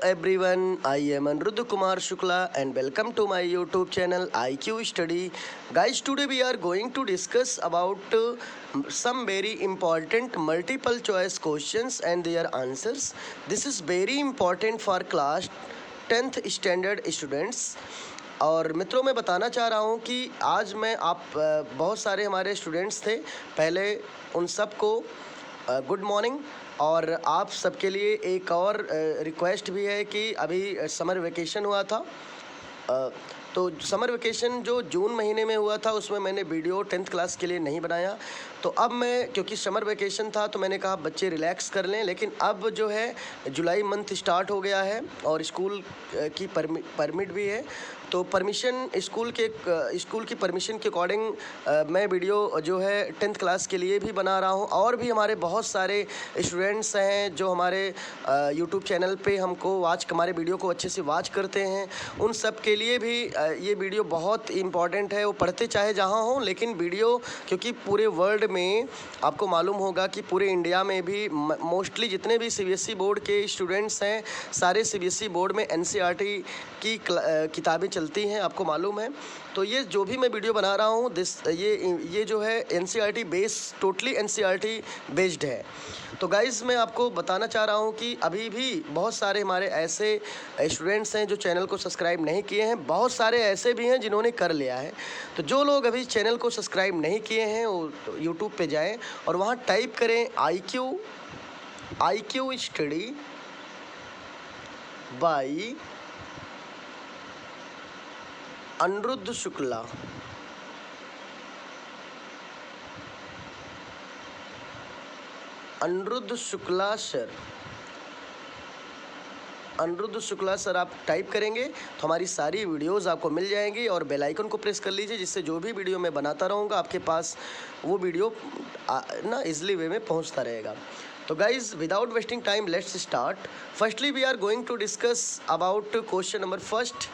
everyone, I am Aniruddha Kumar Shukla and welcome to my YouTube channel IQ Study. Guys, today we are going to discuss about some very important multiple choice questions and their answers. This is very important for class 10th standard students. और मित्रों मैं बताना चाह रहा हूँ कि आज मैं बहुत सारे हमारे स्टूडेंट्स थे पहले, उन सबको गुड मॉर्निंग। और आप सबके लिए एक और रिक्वेस्ट भी है कि अभी समर वेकेशन हुआ था, तो समर वेकेशन जो जून महीने में हुआ था उसमें मैंने वीडियो 10th क्लास के लिए नहीं बनाया। तो अब मैं, क्योंकि समर वेकेशन था तो मैंने कहा बच्चे रिलैक्स कर लें, लेकिन अब जो है जुलाई मंथ स्टार्ट हो गया है और स्कूल की परमिट भी है, तो परमिशन स्कूल की परमिशन के अकॉर्डिंग मैं वीडियो जो है 10th क्लास के लिए भी बना रहा हूँ। और भी हमारे बहुत सारे स्टूडेंट्स हैं जो हमारे यूट्यूब चैनल पे हमारे वीडियो को अच्छे से वॉच करते हैं, उन सब के लिए भी ये वीडियो बहुत इम्पॉर्टेंट है। वो पढ़ते चाहे जहाँ हों, लेकिन वीडियो, क्योंकि पूरे वर्ल्ड में आपको मालूम होगा कि पूरे इंडिया में भी मोस्टली जितने भी सीबीएसई बोर्ड के स्टूडेंट्स हैं, सारे सीबीएसई बोर्ड में एनसीईआरटी की किताबें चलती हैं, आपको मालूम है। तो ये जो भी मैं वीडियो बना रहा हूँ ये जो है एनसीईआरटी टोटली एनसीईआरटी बेस्ड है। तो गाइज़ मैं आपको बताना चाह रहा हूँ कि अभी भी बहुत सारे हमारे ऐसे स्टूडेंट्स हैं जो चैनल को सब्सक्राइब नहीं किए हैं, बहुत सारे ऐसे भी हैं जिन्होंने कर लिया है। तो जो लोग अभी चैनल को सब्सक्राइब नहीं किए हैं वो यूट्यूब पे जाएं और वहाँ टाइप करें IQ study by Anirudh Shukla. Anirudh Shukla sir आप टाइप करेंगे तो हमारी सारी वीडियोस आपको मिल जाएंगी। और बेल आइकन को प्रेस कर लीजिए, जिससे जो भी वीडियो मैं बनाता रहूँगा आपके पास वो वीडियो ना इजली वे में पहुँचता रहेगा। तो guys without wasting time let's start. Firstly we are going to discuss about question number first.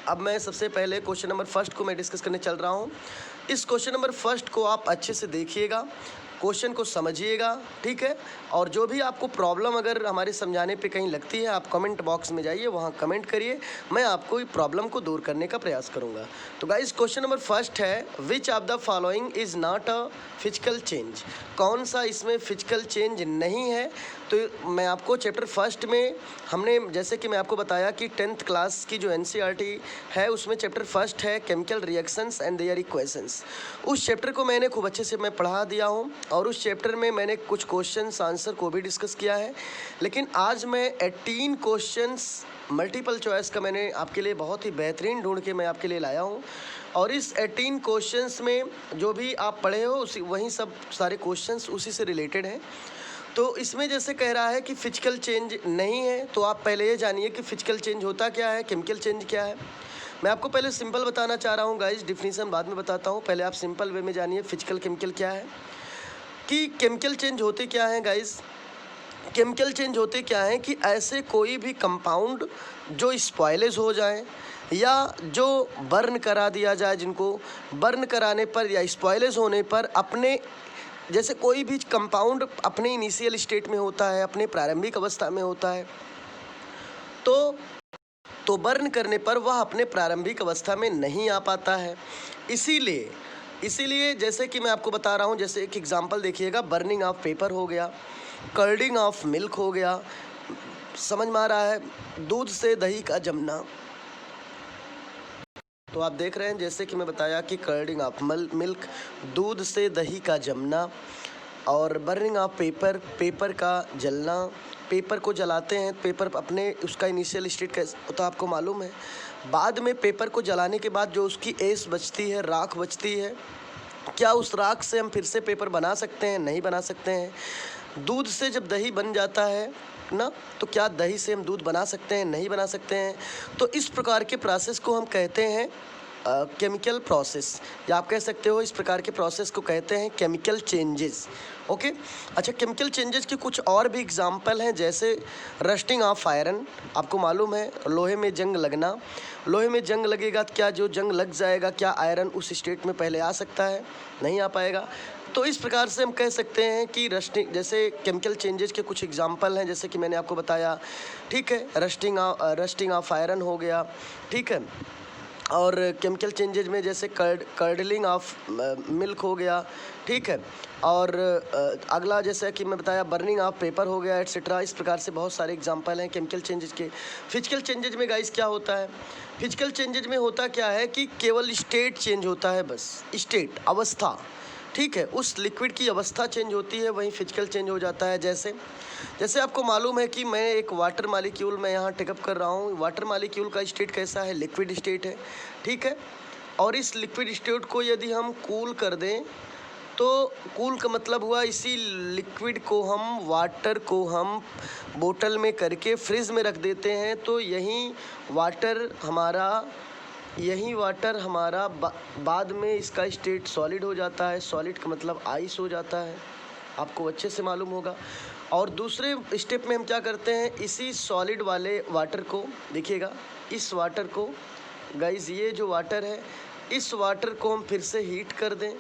अब मैं सबसे पहले क्वेश्चन नंबर फर्स्ट को मैं डिस्कस करने चल रहा हूँ। इस क्वेश्चन नंबर फर्स्ट को आप अच्छे से देखिएगा, क्वेश्चन को समझिएगा, ठीक है। और जो भी आपको प्रॉब्लम अगर हमारे समझाने पे कहीं लगती है, आप कमेंट बॉक्स में जाइए, वहाँ कमेंट करिए, मैं आपको प्रॉब्लम को दूर करने का प्रयास करूँगा। तो गाइस क्वेश्चन नंबर फर्स्ट है, which of the following is not a physical change. कौन सा इसमें फिजिकल चेंज नहीं है। तो मैं आपको चैप्टर फर्स्ट में हमने, जैसे कि मैं आपको बताया कि 10th क्लास की जो एनसीईआरटी है उसमें चैप्टर फर्स्ट है chemical reactions and their equations. उस चैप्टर को मैंने खूब अच्छे से मैं पढ़ा दिया हूँ और उस चैप्टर में मैंने कुछ क्वेश्चंस आंसर को भी डिस्कस किया है। लेकिन आज मैं 18 क्वेश्चंस मल्टीपल चॉइस का मैंने आपके लिए बहुत ही बेहतरीन ढूंढ के मैं आपके लिए लाया हूँ। और इस 18 क्वेश्चंस में जो भी आप पढ़े हो वही सब सारे क्वेश्चंस उसी से रिलेटेड हैं। तो इसमें जैसे कह रहा है कि फिजिकल चेंज नहीं है, तो आप पहले ये जानिए कि फिजिकल चेंज होता क्या है, केमिकल चेंज क्या है। मैं आपको पहले सिंपल बताना चाह रहा हूँ गाइस, डिफिनीशन बाद में बताता हूँ। पहले आप सिंपल वे में जानिए फिजिकल केमिकल क्या है, कि केमिकल चेंज होते क्या हैं गाइस। केमिकल चेंज होते क्या हैं कि ऐसे कोई भी कंपाउंड जो स्पॉइलेज हो जाए या जो बर्न करा दिया जाए, जिनको बर्न कराने पर या स्पॉइलेज होने पर अपने, जैसे कोई भी कंपाउंड अपने इनिशियल स्टेट में होता है, अपने प्रारंभिक अवस्था में होता है, तो बर्न करने पर वह अपने प्रारंभिक अवस्था में नहीं आ पाता है। इसीलिए जैसे कि मैं आपको बता रहा हूँ, जैसे एक एग्जांपल देखिएगा, बर्निंग ऑफ पेपर हो गया, कर्डिंग ऑफ मिल्क हो गया, समझ में आ रहा है, दूध से दही का जमना। तो आप देख रहे हैं जैसे कि मैं बताया कि कर्डिंग ऑफ मिल्क, दूध से दही का जमना, और बर्निंग ऑफ पेपर का जलना। पेपर को जलाते हैं, पेपर अपने उसका इनिशियल स्टेट कैसा तो आपको मालूम है। बाद में पेपर को जलाने के बाद जो उसकी एश बचती है, राख बचती है, क्या उस राख से हम फिर से पेपर बना सकते हैं? नहीं बना सकते हैं। दूध से जब दही बन जाता है ना, तो क्या दही से हम दूध बना सकते हैं? नहीं बना सकते हैं। तो इस प्रकार के प्रोसेस को हम कहते हैं केमिकल प्रोसेस, या आप कह सकते हो इस प्रकार के प्रोसेस को कहते हैं केमिकल चेंजेस। ओके, अच्छा, केमिकल चेंजेस के कुछ और भी एग्जांपल हैं, जैसे रस्टिंग ऑफ आयरन। आपको मालूम है लोहे में जंग लगना, लोहे में जंग लगेगा तो क्या जो जंग लग जाएगा, क्या आयरन उस स्टेट में पहले आ सकता है? नहीं आ पाएगा। तो इस प्रकार से हम कह सकते हैं कि रस्टिंग जैसे केमिकल चेंजेस के कुछ एग्जांपल हैं, जैसे कि मैंने आपको बताया, ठीक है, रस्टिंग ऑफ आयरन हो गया, ठीक है, और केमिकल चेंजेज में जैसे कर्डलिंग ऑफ मिल्क हो गया, ठीक है, और अगला जैसा कि मैं बताया बर्निंग ऑफ पेपर हो गया, एट्सेट्रा। इस प्रकार से बहुत सारे एग्जांपल हैं केमिकल चेंजेज के। फिजिकल चेंजेज में गाइस क्या होता है? फिजिकल चेंजेज में होता क्या है कि केवल स्टेट चेंज होता है, बस स्टेट, अवस्था, ठीक है, उस लिक्विड की अवस्था चेंज होती है, वहीं फिजिकल चेंज हो जाता है। जैसे आपको मालूम है कि मैं एक वाटर मालिक्यूल में यहाँ टेकअप कर रहा हूँ, वाटर मालिक्यूल का स्टेट कैसा है? लिक्विड स्टेट है, ठीक है, और इस लिक्विड स्टेट को यदि हम कूल कर दें तो कूल का मतलब हुआ इसी लिक्विड को हम, वाटर को हम बोतल में करके फ्रिज में रख देते हैं, तो यही वाटर हमारा बाद में इसका स्टेट सॉलिड हो जाता है। सॉलिड का मतलब आइस हो जाता है, आपको अच्छे से मालूम होगा। और दूसरे स्टेप में हम क्या करते हैं, इसी सॉलिड वाले वाटर को, देखिएगा इस वाटर को गाइस, ये जो वाटर है, इस वाटर को हम फिर से हीट कर दें,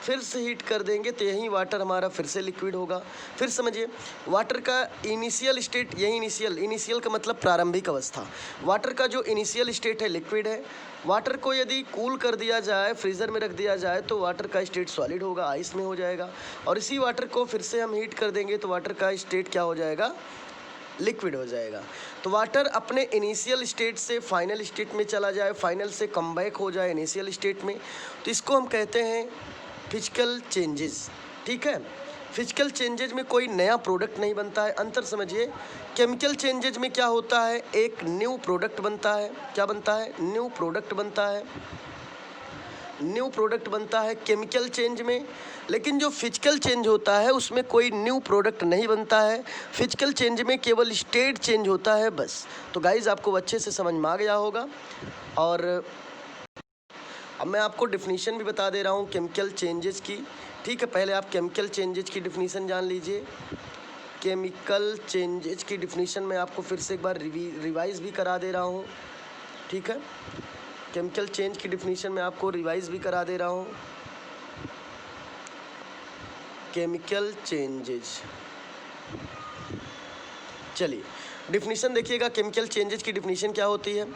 फिर से हीट कर देंगे तो यही वाटर हमारा फिर से लिक्विड होगा। फिर समझिए, वाटर का इनिशियल स्टेट, यही इनिशियल का मतलब प्रारंभिक अवस्था। वाटर का जो इनिशियल स्टेट है लिक्विड है, वाटर को यदि कूल कर दिया जाए, फ्रीज़र में रख दिया जाए, तो वाटर का स्टेट सॉलिड होगा, आइस में हो जाएगा। और इसी वाटर को फिर से हम हीट कर देंगे तो वाटर का स्टेट क्या हो जाएगा? लिक्विड हो जाएगा। तो वाटर अपने इनिशियल स्टेट से फाइनल स्टेट में चला जाए, फाइनल से कम बैक हो जाए इनिशियल स्टेट में, तो इसको हम कहते हैं फिजिकल चेंजेस, ठीक है। फिजिकल चेंजेज में कोई नया प्रोडक्ट नहीं बनता है। अंतर समझिए, केमिकल चेंजेज में क्या होता है? एक न्यू प्रोडक्ट बनता है। क्या बनता है? न्यू प्रोडक्ट बनता है, न्यू प्रोडक्ट बनता है केमिकल चेंज में। लेकिन जो फिजिकल चेंज होता है उसमें कोई न्यू प्रोडक्ट नहीं बनता है। फिजिकल चेंज में केवल स्टेट चेंज होता है, बस। तो गाइज आपको अच्छे से समझ में आ गया होगा। और अब मैं आपको डिफिनीशन भी बता दे रहा हूँ केमिकल चेंजेस की, ठीक है। पहले आप केमिकल चेंजेस की डिफिनीशन जान लीजिए। केमिकल चेंजेस की डिफिनीशन मैं आपको फिर से एक बार रिवाइज भी करा दे रहा हूँ, ठीक है। केमिकल चेंज की डिफिनीशन मैं आपको रिवाइज भी करा दे रहा हूँ। केमिकल चेंजेस, चलिए डिफिनीशन देखिएगा। केमिकल चेंजेस की डिफिनीशन क्या होती है?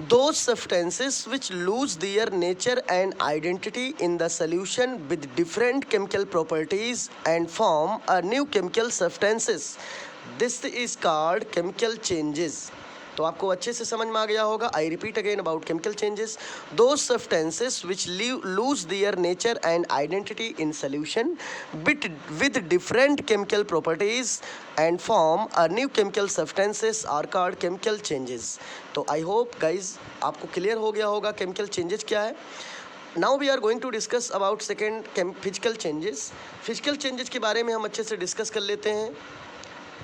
Those substances which lose their nature and identity in the solution with different chemical properties and form a new chemical substances. This is called chemical changes. तो आपको अच्छे से समझ में आ गया होगा। आई repeat again about chemical changes. Those substances which lose their nature and identity in solution with different chemical properties and form a new chemical substances are called chemical changes. तो I hope guys आपको clear हो गया होगा chemical changes क्या है। Now we are going to discuss about second physical changes. Physical changes के बारे में हम अच्छे से डिस्कस कर लेते हैं।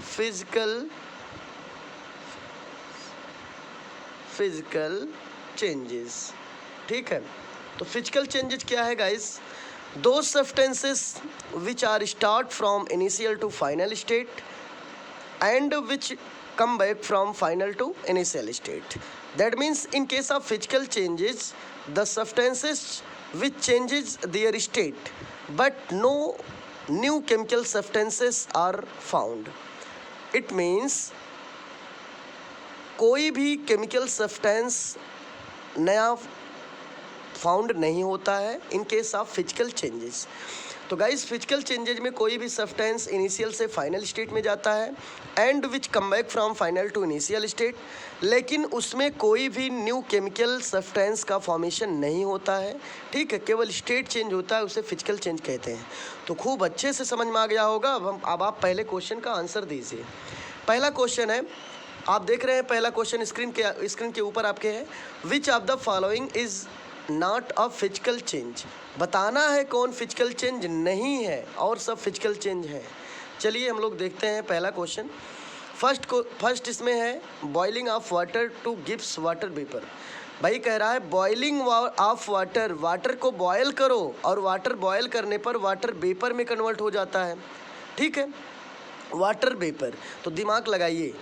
फिजिकल चेंजेस, ठीक है। तो फिजिकल चेंजेस क्या है गाइस? दो substances which are start from initial to final state and which come back from final to initial state. That means in case of physical changes, the substances which changes their state but no new chemical substances are found. It means कोई भी chemical substance नया found नहीं होता है in case of physical changes. तो guys physical changes में कोई भी सब्सटेंस इनिशियल से फाइनल स्टेट में जाता है and which come back from final to initial state, लेकिन उसमें कोई भी न्यू केमिकल सब्सटेंस का फॉर्मेशन नहीं होता है, ठीक है। केवल स्टेट चेंज होता है, उसे फिजिकल चेंज कहते हैं। तो खूब अच्छे से समझ में आ गया होगा। अब आप पहले क्वेश्चन का आंसर दीजिए। पहला क्वेश्चन है, आप देख रहे हैं पहला क्वेश्चन स्क्रीन के ऊपर आपके है, which of the following is not a physical change. बताना है कौन फिजिकल चेंज नहीं है और सब फिजिकल चेंज है। चलिए हम लोग देखते हैं पहला क्वेश्चन। फर्स्ट इसमें है boiling of water two gives water vapour. भाई कह रहा है बॉइलिंग ऑफ वाटर, वाटर को बॉयल करो और वाटर बॉयल करने पर वाटर वेपर में कन्वर्ट हो जाता है। ठीक है, वाटर वेपर। तो दिमाग लगाइए,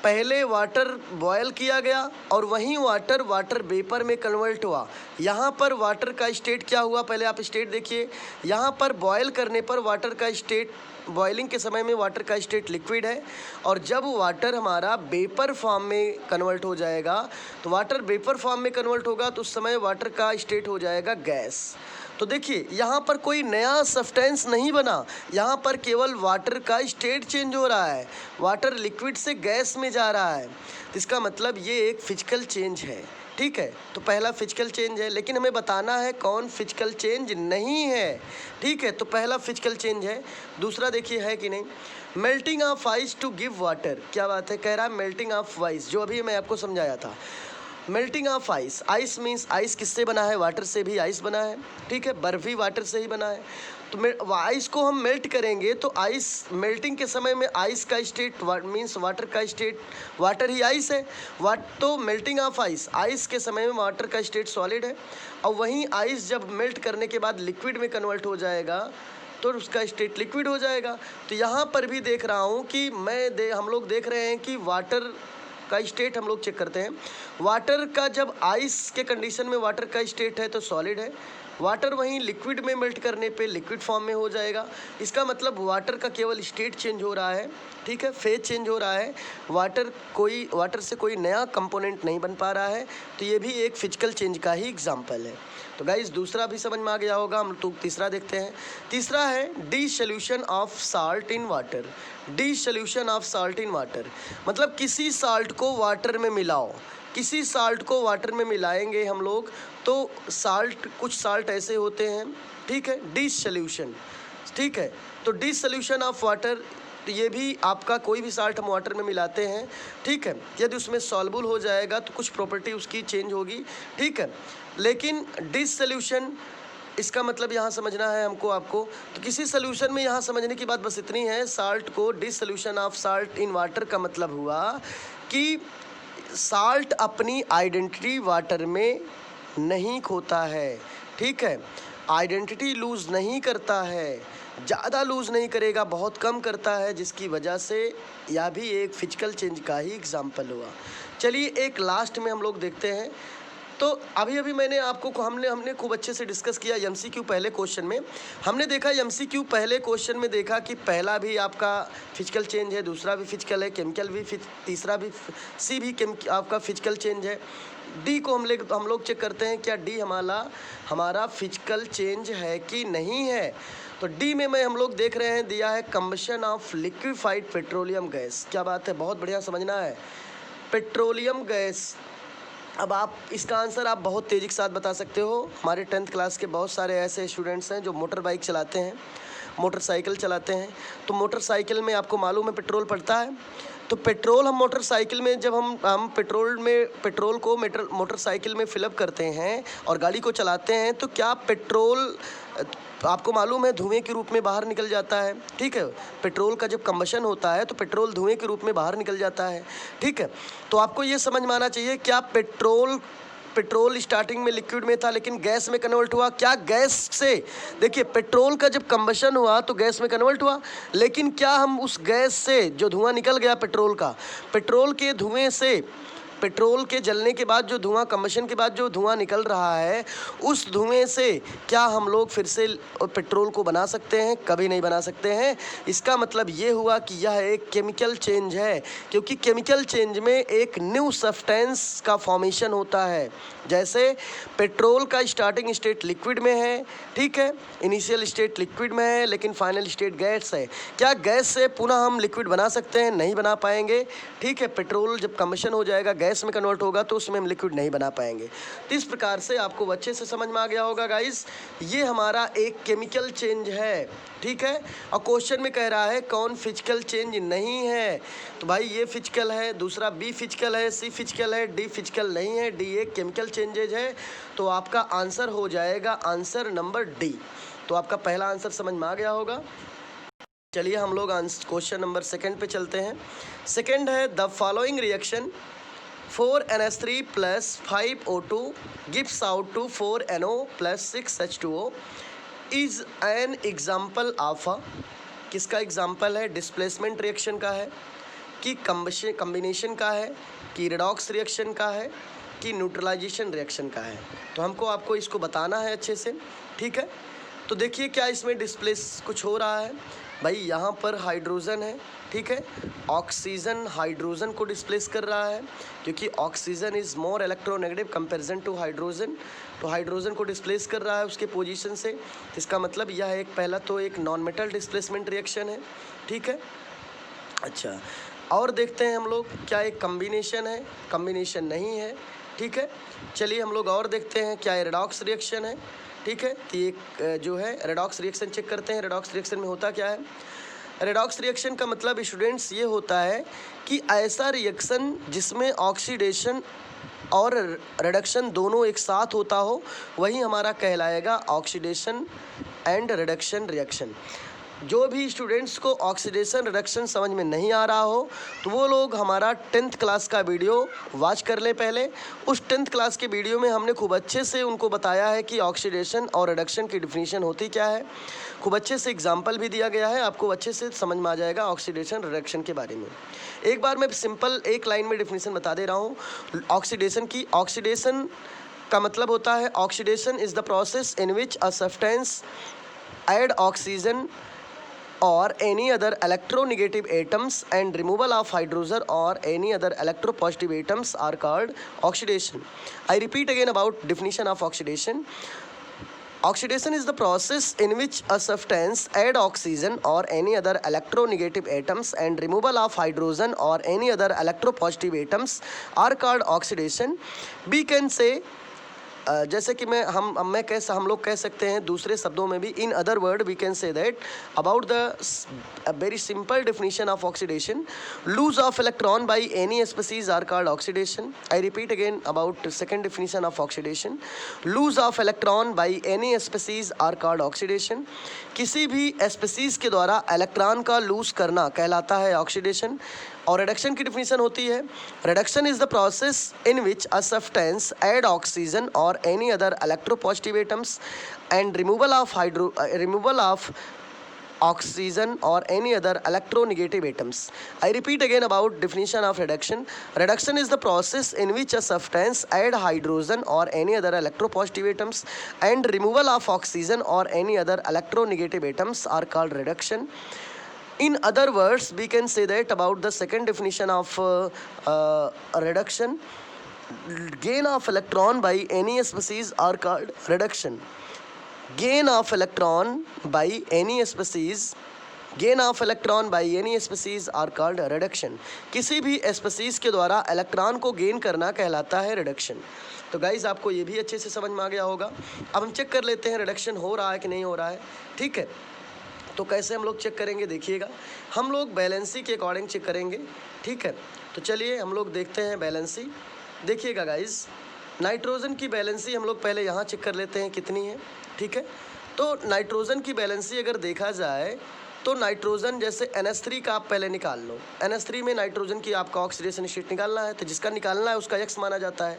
पहले वाटर बॉयल किया गया और वहीं वाटर वेपर में कन्वर्ट हुआ। यहाँ पर वाटर का स्टेट क्या हुआ, पहले आप स्टेट देखिए। यहाँ पर बॉयल करने पर वाटर का स्टेट, बॉइलिंग के समय में वाटर का स्टेट लिक्विड है, और जब वाटर हमारा वेपर फॉर्म में कन्वर्ट हो जाएगा, तो वाटर वेपर फॉर्म में कन्वर्ट होगा तो उस समय वाटर का स्टेट हो जाएगा गैस। तो देखिए यहाँ पर कोई नया सब्सटेंस नहीं बना, यहाँ पर केवल वाटर का स्टेट चेंज हो रहा है, वाटर लिक्विड से गैस में जा रहा है। तो इसका मतलब ये एक फिजिकल चेंज है। ठीक है, तो पहला फिजिकल चेंज है, लेकिन हमें बताना है कौन फिजिकल चेंज नहीं है। ठीक है, तो पहला फिजिकल चेंज है। दूसरा देखिए है कि नहीं, melting of ice to give water. क्या बात है, कह रहा है मेल्टिंग ऑफ आइस, जो अभी मैं आपको समझाया था। Melting of ice, ice means ice किससे बना है, वाटर से भी आइस बना है। ठीक है, बर्फ भी वाटर से ही बना है। तो आइस को हम मेल्ट करेंगे तो आइस मेल्टिंग के समय में आइस का स्टेट मीन्स वाटर का स्टेट, वाटर ही आइस है। तो मेल्टिंग ऑफ आइस, आइस के समय में वाटर का स्टेट सॉलिड है, और वहीं आइस जब मेल्ट करने के बाद लिक्विड में कन्वर्ट हो जाएगा तो उसका स्टेट लिक्विड हो जाएगा। तो यहाँ पर भी देख रहा हूँ कि हम लोग देख रहे हैं कि वाटर का स्टेट हम लोग चेक करते हैं। वाटर का जब आइस के कंडीशन में वाटर का स्टेट है तो सॉलिड है, वाटर वहीं लिक्विड में मेल्ट करने पे लिक्विड फॉर्म में हो जाएगा। इसका मतलब वाटर का केवल स्टेट चेंज हो रहा है। ठीक है, फेज चेंज हो रहा है, वाटर से कोई नया कंपोनेंट नहीं बन पा रहा है। तो ये भी एक फिजिकल चेंज का ही एग्जाम्पल है। तो गाइस दूसरा भी समझ में आ गया होगा, हम तो तीसरा देखते हैं। तीसरा है dissolution of salt in water. Dissolution of salt in water मतलब किसी साल्ट को वाटर में मिलाओ, किसी साल्ट को वाटर में मिलाएंगे हम लोग तो साल्ट, कुछ साल्ट ऐसे होते हैं। ठीक है, डिसोल्यूशन। ठीक है, तो डिसोल्यूशन ऑफ वाटर, तो ये भी आपका कोई भी साल्ट हम वाटर में मिलाते हैं। ठीक है, यदि उसमें सॉल्युबल हो जाएगा तो कुछ प्रॉपर्टी उसकी चेंज होगी। ठीक है, लेकिन डिसोल्यूशन, इसका मतलब यहाँ समझना है हमको आपको। तो किसी सोल्यूशन में यहाँ समझने की बात बस इतनी है, साल्ट को dissolution of salt in water का मतलब हुआ कि साल्ट अपनी आइडेंटिटी वाटर में नहीं खोता है। ठीक है, आइडेंटिटी लूज़ नहीं करता है, ज़्यादा लूज़ नहीं करेगा, बहुत कम करता है, जिसकी वजह से यह भी एक फिजिकल चेंज का ही एग्जाम्पल हुआ। चलिए एक लास्ट में हम लोग देखते हैं। तो अभी मैंने आपको हमने खूब अच्छे से डिस्कस किया एमसीक्यू पहले क्वेश्चन में। हमने देखा एमसीक्यू पहले क्वेश्चन में देखा कि पहला भी आपका फिजिकल चेंज है, दूसरा भी फिजिकल है, केमिकल भी, तीसरा भी, सी भी आपका फिजिकल चेंज है। डी को हम लोग चेक करते हैं क्या डी हमारा फिजिकल चेंज है कि नहीं है। तो डी में हम लोग देख रहे हैं, दिया है combustion of liquefied petroleum gas. क्या बात है, बहुत बढ़िया समझना है, पेट्रोलियम गैस। अब आप इसका आंसर आप बहुत तेज़ी के साथ बता सकते हो। हमारे 10th क्लास के बहुत सारे ऐसे स्टूडेंट्स हैं जो मोटर बाइक चलाते हैं, मोटरसाइकिल चलाते हैं। तो मोटरसाइकिल में आपको मालूम है पेट्रोल पड़ता है। तो पेट्रोल हम मोटरसाइकिल में जब हम पेट्रोल को मोटरसाइकिल में फिलअप करते हैं और गाड़ी को चलाते हैं, तो क्या पेट्रोल आपको मालूम है धुएं के रूप में बाहर निकल जाता है। ठीक है, पेट्रोल का जब कंबशन होता है तो पेट्रोल धुएं के रूप में बाहर निकल जाता है। ठीक है, तो आपको ये समझ में आना चाहिए क्या पेट्रोल स्टार्टिंग में लिक्विड में था लेकिन गैस में कन्वर्ट हुआ। क्या गैस से, देखिए पेट्रोल का जब कंबशन हुआ तो गैस में कन्वर्ट हुआ, लेकिन क्या हम उस गैस से जो धुआं निकल गया पेट्रोल के धुएं से, पेट्रोल के जलने के बाद जो धुआं, कंबशन के बाद जो धुआं निकल रहा है, उस धुएं से क्या हम लोग फिर से पेट्रोल को बना सकते हैं? कभी नहीं बना सकते हैं। इसका मतलब ये हुआ कि यह एक केमिकल चेंज है, क्योंकि केमिकल चेंज में एक न्यू सब्सटेंस का फॉर्मेशन होता है। जैसे पेट्रोल का स्टार्टिंग स्टेट लिक्विड में है, ठीक है, इनिशियल स्टेट लिक्विड में है, लेकिन फाइनल स्टेट गैस है। क्या गैस से पुनः हम लिक्विड बना सकते हैं? नहीं बना पाएंगे। ठीक है, पेट्रोल जब कंबशन हो जाएगा, गैस में कन्वर्ट होगा, तो उसमें हम लिक्विड नहीं बना पाएंगे। तो इस प्रकार से आपको अच्छे से समझ में आ गया होगा गाइस, ये हमारा एक केमिकल चेंज है। ठीक है, और क्वेश्चन में कह रहा है कौन फिजिकल चेंज नहीं है। तो भाई ये फिजिकल है, दूसरा बी फिजिकल है, सी फिजिकल है, डी फिजिकल नहीं है, डी एक केमिकल चेंजेज है। तो आपका आंसर हो जाएगा आंसर नंबर डी। तो आपका पहला आंसर समझ में आ गया होगा। चलिए हम लोग क्वेश्चन नंबर सेकंड पे चलते हैं। सेकंड है the following reaction 4NH3 plus 5O2 gives out to 4NO plus 6H2O is an example of a, किसका एग्जाम्पल है? डिस्प्लेसमेंट रिएक्शन का है, कि कम्बिनेशन का है, कि रेडॉक्स रिएक्शन का है, कि न्यूट्रलाइजेशन रिएक्शन का है। तो हमको आपको इसको बताना है अच्छे से, ठीक है। तो देखिए क्या इसमें डिस्प्लेस कुछ हो रहा है भाई। यहाँ पर हाइड्रोजन है, ठीक है, ऑक्सीजन हाइड्रोजन को डिस्प्लेस कर रहा है, क्योंकि oxygen is more electronegative comparison to hydrogen. तो हाइड्रोजन को डिस्प्लेस कर रहा है उसके पोजीशन से। इसका मतलब यह एक पहला तो एक नॉन मेटल डिस्प्लेसमेंट रिएक्शन है, ठीक है। अच्छा, और देखते हैं हम लोग क्या एक कम्बिनेशन है? कम्बिनेशन नहीं है, ठीक है। चलिए हम लोग और देखते हैं क्या ये रेडॉक्स रिएक्शन है, ठीक है। तो एक जो है रेडॉक्स रिएक्शन चेक करते हैं। रेडॉक्स रिएक्शन में होता क्या है? रेडॉक्स रिएक्शन का मतलब स्टूडेंट्स ये होता है कि ऐसा रिएक्शन जिसमें ऑक्सीडेशन और रिडक्शन दोनों एक साथ होता हो, वही हमारा कहलाएगा ऑक्सीडेशन एंड रिडक्शन रिएक्शन। जो भी स्टूडेंट्स को ऑक्सीडेशन रिडक्शन समझ में नहीं आ रहा हो तो वो लोग हमारा 10th क्लास का वीडियो वॉच कर लें पहले। उस 10th क्लास के वीडियो में हमने खूब अच्छे से उनको बताया है कि ऑक्सीडेशन और रिडक्शन की डिफिनीशन होती क्या है। खूब अच्छे से एग्जाम्पल भी दिया गया है, आपको अच्छे से समझ में आ जाएगा ऑक्सीडेशन रिडक्शन के बारे में। एक बार मैं सिंपल एक लाइन में डिफिनीशन बता दे रहा हूँ ऑक्सीडेशन की। ऑक्सीडेशन का मतलब होता है oxidation is the process in which a substance add oxygen or any other electronegative atoms and removal of hydrogen or any other electropositive atoms are called oxidation. I repeat again about definition of oxidation. Oxidation is the process in which a substance add oxygen or any other electronegative atoms and removal of hydrogen or any other electropositive atoms are called oxidation. We can say जैसे कि हम लोग कह सकते हैं दूसरे शब्दों में भी, in other word we can say that about the very simple definition of oxidation, lose of electron by any species are called oxidation. I repeat again about second definition of oxidation, lose of electron by any species are called oxidation. किसी भी species के द्वारा electron का loose करना कहलाता है oxidation. और reduction की डिफिनीशन होती है, reduction is the process in which a substance add oxygen और any other electropositive atoms and removal of oxygen or any other electronegative atoms. I repeat again about definition of reduction. Reduction is the process in which a substance add hydrogen or any other electropositive atoms and removal of oxygen or any other electronegative atoms are called reduction. In other words, we can say that about the second definition of reduction, gain of electron by any species are called reduction. Gain of electron by any species are called reduction. किसी भी species के द्वारा electron को gain करना कहलाता है reduction. तो guys आपको ये भी अच्छे से समझ में आ गया होगा। अब हम चेक कर लेते हैं रिडक्शन हो रहा है कि नहीं हो रहा है, ठीक है। तो कैसे हम लोग चेक करेंगे देखिएगा, हम लोग बैलेंसी के अकॉर्डिंग चेक करेंगे, ठीक है। तो चलिए हम लोग देखते हैं बैलेंसी। देखिएगा गाइज, नाइट्रोजन की बैलेंसी हम लोग पहले यहाँ चेक कर लेते हैं कितनी है, ठीक है। तो नाइट्रोजन की बैलेंसी अगर देखा जाए तो नाइट्रोजन जैसे NH3 का आप पहले निकाल लो। NH3 में नाइट्रोजन की आपका ऑक्सीडेशन स्टेट निकालना है, तो जिसका निकालना है उसका X माना जाता है।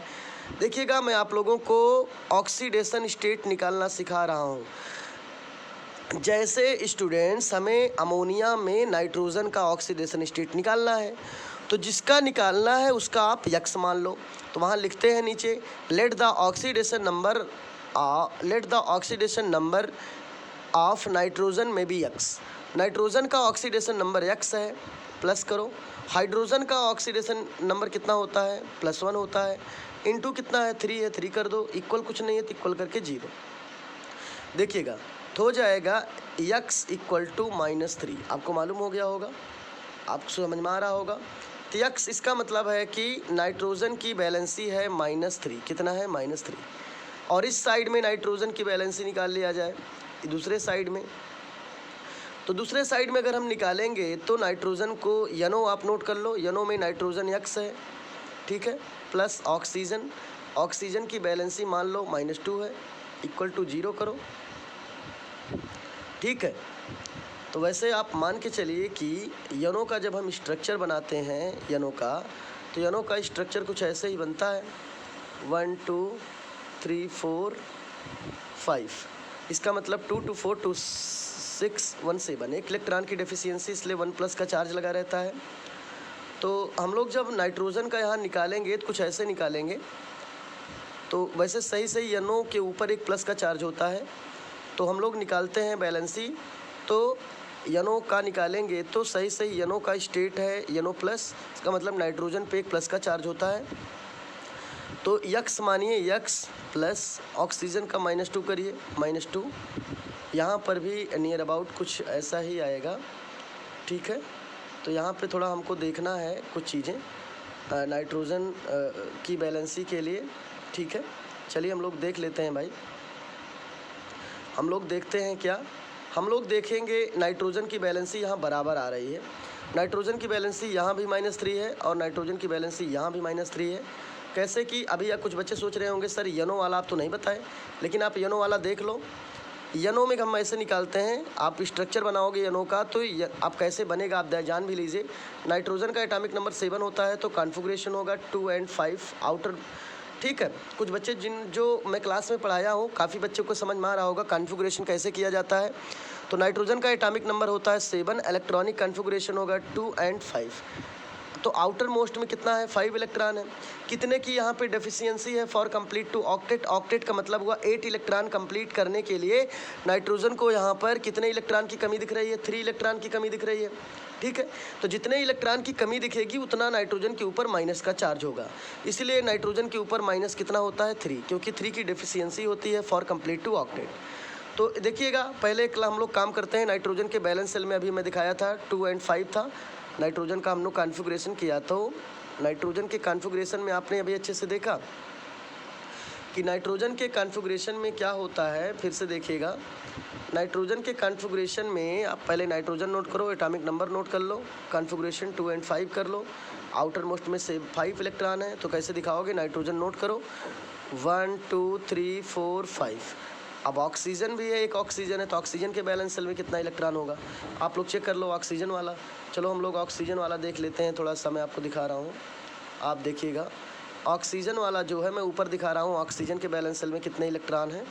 देखिएगा मैं आप लोगों को ऑक्सीडेशन स्टेट निकालना सिखा रहा हूँ। जैसे स्टूडेंट्स हमें अमोनिया में नाइट्रोजन का ऑक्सीडेशन स्टेट निकालना है, तो जिसका निकालना है उसका आप X मान लो। तो वहाँ लिखते हैं नीचे, let the oxidation number of nitrogen में भी X। नाइट्रोजन का ऑक्सीडेशन नंबर X है, प्लस करो। हाइड्रोजन का ऑक्सीडेशन नंबर कितना होता है? +1 होता है। इनटू कितना है? 3 है, 3 कर दो। इक्वल कुछ नहीं है तो इक्वल करके 0। देखिएगा तो हो जाएगा X इक्वल टू -3। आपको मालूम हो गया होगा, आपको समझ में आ रहा होगा। तो X इसका मतलब है कि नाइट्रोजन की बैलेंसी है -3। कितना है? -3। और इस साइड में नाइट्रोजन की बैलेंसी निकाल लिया जाए दूसरे साइड में। तो दूसरे साइड में अगर हम निकालेंगे तो नाइट्रोजन को यनो आप नोट कर लो, यनो में नाइट्रोजन X है, ठीक है, प्लस ऑक्सीजन की बैलेंसी मान लो -2 है, इक्वल टू 0 करो, ठीक है। तो वैसे आप मान के चलिए कि यनो का जब हम स्ट्रक्चर बनाते हैं यनो का, तो यनो का स्ट्रक्चर कुछ ऐसे ही बनता है 1 2 3 4 5। इसका मतलब 2 2 4 2 6 1 7। एक इलेक्ट्रॉन की डेफिशिएंसी, इसलिए 1+ का चार्ज लगा रहता है। तो हम लोग जब नाइट्रोजन का यहाँ निकालेंगे तो कुछ ऐसे निकालेंगे। तो वैसे सही यनो के ऊपर एक प्लस का चार्ज होता है, तो हम लोग निकालते हैं बैलेंसी। तो यनो का निकालेंगे तो सही यनो का स्टेट है यनो प्लस, इसका मतलब नाइट्रोजन पे एक प्लस का चार्ज होता है। तो यक्स मानिए यक्स प्लस ऑक्सीजन का -2 करिए -2। यहाँ पर भी नियर अबाउट कुछ ऐसा ही आएगा, ठीक है। तो यहाँ पे थोड़ा हमको देखना है कुछ चीज़ें नाइट्रोजन की बैलेंसी के लिए, ठीक है। चलिए हम लोग देख लेते हैं भाई। हम लोग देखते हैं क्या, हम लोग देखेंगे नाइट्रोजन की बैलेंसी यहाँ बराबर आ रही है। नाइट्रोजन की बैलेंसी यहाँ भी -3 है और नाइट्रोजन की बैलेंसी यहाँ भी -3 है। कैसे कि अभी या कुछ बच्चे सोच रहे होंगे सर यनो वाला आप तो नहीं बताए, लेकिन आप यनो वाला देख लो। यनो में हम ऐसे निकालते हैं, आप स्ट्रक्चर बनाओगे यनो का तो आप कैसे बनेगा आप जान भी लीजिए। नाइट्रोजन का एटॉमिक नंबर 7 होता है, तो कॉन्फ़िगरेशन होगा 2 and 5 आउटर, ठीक है। कुछ बच्चे जो मैं क्लास में पढ़ाया हूँ, काफ़ी बच्चों को समझ में आ रहा होगा कॉन्फ़िगरेशन कैसे किया जाता है। तो नाइट्रोजन का एटॉमिक नंबर होता है 7, इलेक्ट्रॉनिक कॉन्फ़िगरेशन होगा 2 and 5। तो आउटर मोस्ट में कितना है 5 इलेक्ट्रॉन है। कितने की यहाँ पे डेफिशिएंसी है for complete to octet. Octet का मतलब हुआ 8 इलेक्ट्रॉन कंप्लीट करने के लिए नाइट्रोजन को यहाँ पर कितने इलेक्ट्रॉन की कमी दिख रही है, 3 इलेक्ट्रॉन की कमी दिख रही है, ठीक है। तो जितने इलेक्ट्रॉन की कमी दिखेगी उतना नाइट्रोजन के ऊपर माइनस का चार्ज होगा, इसलिए नाइट्रोजन के ऊपर माइनस कितना होता है 3, क्योंकि 3 की डेफिशिएंसी होती है फॉर कंप्लीट टू ऑक्टेट। तो देखिएगा पहले हम लोग काम करते हैं नाइट्रोजन के बैलेंस सेल में। अभी मैं दिखाया था 2 and 5 था नाइट्रोजन का, हम लोग कॉन्फ़िगरेशन किया। तो नाइट्रोजन के कॉन्फ़िगरेशन में आपने अभी अच्छे से देखा कि नाइट्रोजन के कॉन्फ़िगरेशन में क्या होता है। फिर से देखिएगा नाइट्रोजन के कॉन्फ़िगरेशन में आप पहले नाइट्रोजन नोट करो, एटॉमिक नंबर नोट कर लो, कॉन्फ़िगरेशन 2 and 5 कर लो। आउटर मोस्ट में से 5 इलेक्ट्रॉन है, तो कैसे दिखाओगे, नाइट्रोजन नोट करो 1 2 3 4 5। अब ऑक्सीजन भी है, एक ऑक्सीजन है, तो ऑक्सीजन के बैलेंस सेल में कितना इलेक्ट्रॉन होगा आप लोग चेक कर लो ऑक्सीजन वाला। चलो हम लोग ऑक्सीजन वाला देख लेते हैं, थोड़ा सा मैं आपको दिखा रहा हूँ, आप देखिएगा। ऑक्सीजन वाला जो है मैं ऊपर दिखा रहा हूँ, ऑक्सीजन के बैलेंस सेल में कितने इलेक्ट्रॉन हैं।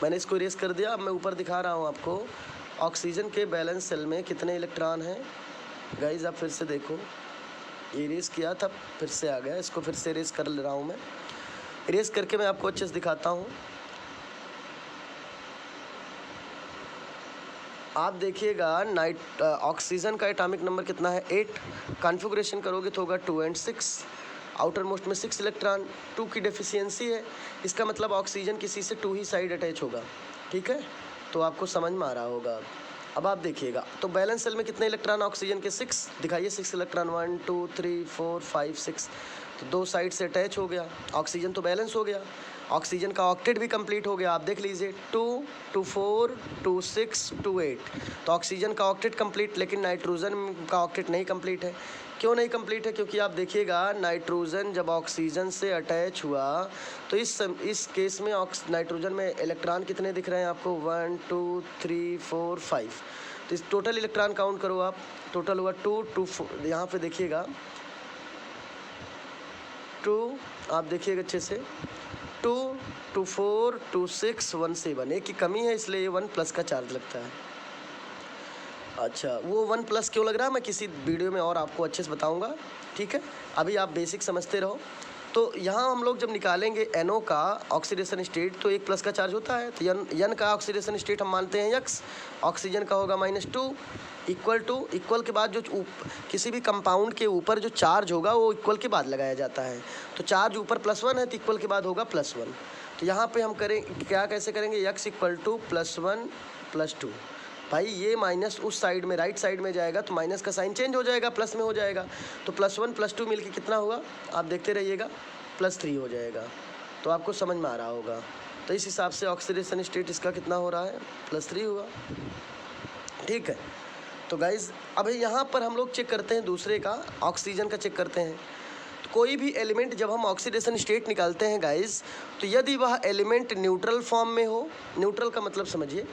मैंने इसको इरेज कर दिया, अब मैं ऊपर दिखा रहा हूँ आपको ऑक्सीजन के बैलेंस सेल में कितने इलेक्ट्रॉन हैं। गाइज आप फिर से देखो, इरेज किया था फिर से आ गया, इसको फिर से इरेज कर ले रहा हूँ मैं। इरेज करके मैं आपको अच्छे से दिखाता हूँ। आप देखिएगा ऑक्सीजन का एटॉमिक नंबर कितना है 8। कॉन्फ़िगरेशन करोगे तो होगा 2 and 6। आउटर मोस्ट में 6 इलेक्ट्रॉन, 2 की डेफिशिएंसी है, इसका मतलब ऑक्सीजन किसी से 2 ही साइड अटैच होगा, ठीक है। तो आपको समझ में आ रहा होगा। अब आप देखिएगा तो बैलेंस सेल में कितने इलेक्ट्रॉन ऑक्सीजन के 6 दिखाइए, 6 इलेक्ट्रॉन 1 2 3 4 5 6। तो 2 साइड से अटैच हो गया, ऑक्सीजन तो बैलेंस हो गया। ऑक्सीजन का ऑक्टेट भी कंप्लीट हो गया, आप देख लीजिए 2 2 4 2 6 2 8। तो ऑक्सीजन का ऑक्टेट कंप्लीट, लेकिन नाइट्रोजन का ऑक्टेट नहीं कंप्लीट है। क्यों नहीं कंप्लीट है, क्योंकि आप देखिएगा नाइट्रोजन जब ऑक्सीजन से अटैच हुआ तो इस केस में नाइट्रोजन में इलेक्ट्रॉन कितने दिख रहे हैं आपको 1 2 3 4 5। तो इस टोटल इलेक्ट्रॉन काउंट करो आप, टोटल हुआ 2 2 4। यहाँ पे देखिएगा 2, आप देखिएगा अच्छे से 2 2 4 2 6 1 7। एक की कमी है इसलिए 1+ का चार्ज लगता है। अच्छा वो 1+ क्यों लग रहा है मैं किसी वीडियो में और आपको अच्छे से बताऊंगा, ठीक है। अभी आप बेसिक समझते रहो। तो यहाँ हम लोग जब निकालेंगे NO का ऑक्सीडेशन स्टेट तो 1+ का चार्ज होता है। तो N का ऑक्सीडेशन स्टेट हम मानते हैं X, ऑक्सीजन का होगा -2। इक्वल के बाद जो किसी भी कंपाउंड के ऊपर जो चार्ज होगा वो इक्वल के बाद लगाया जाता है। तो चार्ज ऊपर +1 है तो इक्वल के बाद होगा +1। तो यहाँ पे हम करें क्या, कैसे करेंगे, X = +1 +2। भाई ये माइनस उस साइड में राइट साइड में जाएगा तो माइनस का साइन चेंज हो जाएगा, प्लस में हो जाएगा। तो +1 +2 मिलके कितना हुआ आप देखते रहिएगा, +3 हो जाएगा। तो आपको समझ में आ रहा होगा। तो इस हिसाब से ऑक्सीडेशन स्टेट इसका कितना हो रहा है, +3 हुआ, ठीक है। तो गाइज अभी यहाँ पर हम लोग चेक करते हैं दूसरे का, ऑक्सीजन का चेक करते हैं। तो कोई भी एलिमेंट जब हम ऑक्सीडेशन स्टेट निकालते हैं गाइज, तो यदि वह एलिमेंट न्यूट्रल फॉर्म में हो, न्यूट्रल का मतलब समझिए,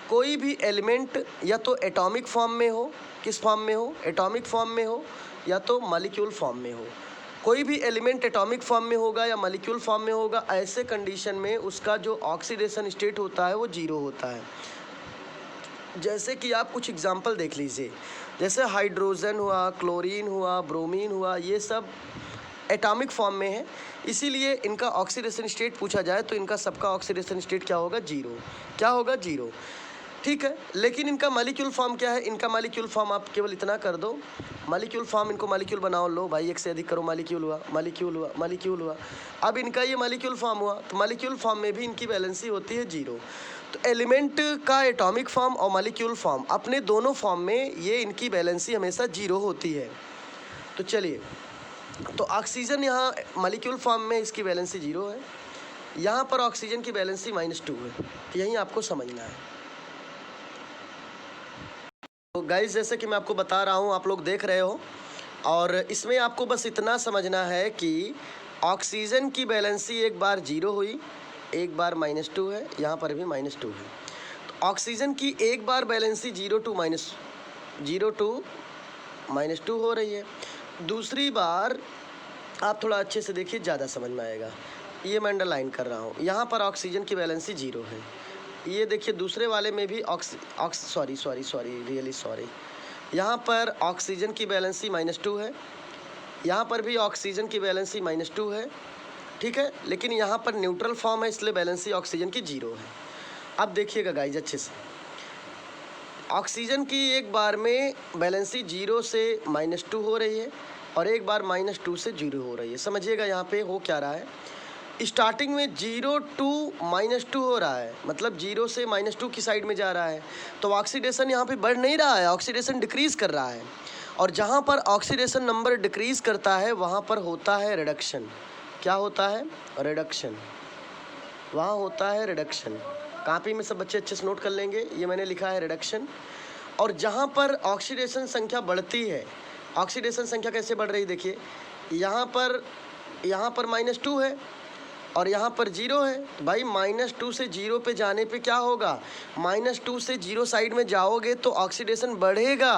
कोई भी एलिमेंट या तो एटॉमिक फॉर्म में हो, किस फॉर्म में हो, एटॉमिक फॉर्म में हो, या तो मॉलिक्यूल फॉर्म में हो। कोई भी एलिमेंट एटॉमिक फॉर्म में होगा या मॉलिक्यूल फॉर्म में होगा, ऐसे कंडीशन में उसका जो ऑक्सीडेशन स्टेट होता है वो जीरो होता है। जैसे कि आप कुछ एग्जांपल देख लीजिए, जैसे हाइड्रोजन हुआ, क्लोरीन हुआ, ब्रोमीन हुआ, ये सब एटॉमिक फॉर्म में है, इसीलिए इनका ऑक्सीडेशन स्टेट पूछा जाए तो इनका सबका ऑक्सीडेशन स्टेट क्या होगा? जीरो। क्या होगा? जीरो। ठीक है, लेकिन इनका मॉलिक्यूल फॉर्म क्या है? इनका मॉलिक्यूल फॉर्म आप केवल इतना कर दो, मॉलिक्यूल फॉर्म, इनको मॉलिक्यूल बनाओ, लो भाई एक से अधिक करो, मॉलिक्यूल हुआ, मॉलिक्यूल हुआ, मॉलिक्यूल हुआ। अब इनका ये मॉलिक्यूल फॉर्म हुआ, तो मॉलिक्यूल फॉर्म में भी इनकी वैलेंसी होती है जीरो। तो एलिमेंट का एटॉमिक फॉर्म और मॉलिक्यूल फॉर्म, अपने दोनों फॉर्म में ये इनकी वैलेंसी हमेशा जीरो होती है। तो चलिए, तो ऑक्सीजन यहाँ मॉलिक्यूल फॉर्म में इसकी वैलेंसी जीरो है, यहाँ पर ऑक्सीजन की वैलेंसी -2 है। तो यही आपको समझना है। तो गाइस, जैसे कि मैं आपको बता रहा हूँ, आप लोग देख रहे हो, और इसमें आपको बस इतना समझना है कि ऑक्सीजन की वैलेंसी एक बार जीरो हुई, एक बार -2 है, यहाँ पर भी -2 है। तो ऑक्सीजन की एक बार वैलेंसी जीरो टू -2 हो रही है। दूसरी बार आप थोड़ा अच्छे से देखिए, ज़्यादा समझ में आएगा। ये मैं अंडरलाइन कर रहा हूँ, यहाँ पर ऑक्सीजन की वैलेंसी जीरो है। ये देखिए दूसरे वाले में भी सॉरी, यहाँ पर ऑक्सीजन की वैलेंसी -2 है, यहाँ पर भी ऑक्सीजन की वैलेंसी -2 है। ठीक है, लेकिन यहाँ पर न्यूट्रल फॉर्म है, इसलिए वैलेंसी ऑक्सीजन की जीरो है। अब देखिएगा गाइज अच्छे से, ऑक्सीजन की एक बार में वैलेंसी जीरो से -2 हो रही है और एक बार -2 से जीरो हो रही है। समझिएगा यहाँ पे हो क्या रहा है, स्टार्टिंग में 0 टू -2 हो रहा है, मतलब 0 से -2 की साइड में जा रहा है। तो ऑक्सीडेशन यहाँ पे बढ़ नहीं रहा है, ऑक्सीडेशन डिक्रीज़ कर रहा है। और जहाँ पर ऑक्सीडेशन नंबर डिक्रीज़ करता है वहाँ पर होता है रिडक्शन। क्या होता है? रिडक्शन। वहाँ होता है रिडक्शन। कॉपी में सब बच्चे अच्छे से नोट कर लेंगे, ये मैंने लिखा है रिडक्शन। और जहाँ पर ऑक्सीडेशन संख्या बढ़ती है, ऑक्सीडेशन संख्या कैसे बढ़ रही देखिए, यहाँ पर -2 है और यहाँ पर 0 है। तो भाई -2 से 0 पे जाने पे क्या होगा? -2 से 0 साइड में जाओगे तो ऑक्सीडेशन बढ़ेगा।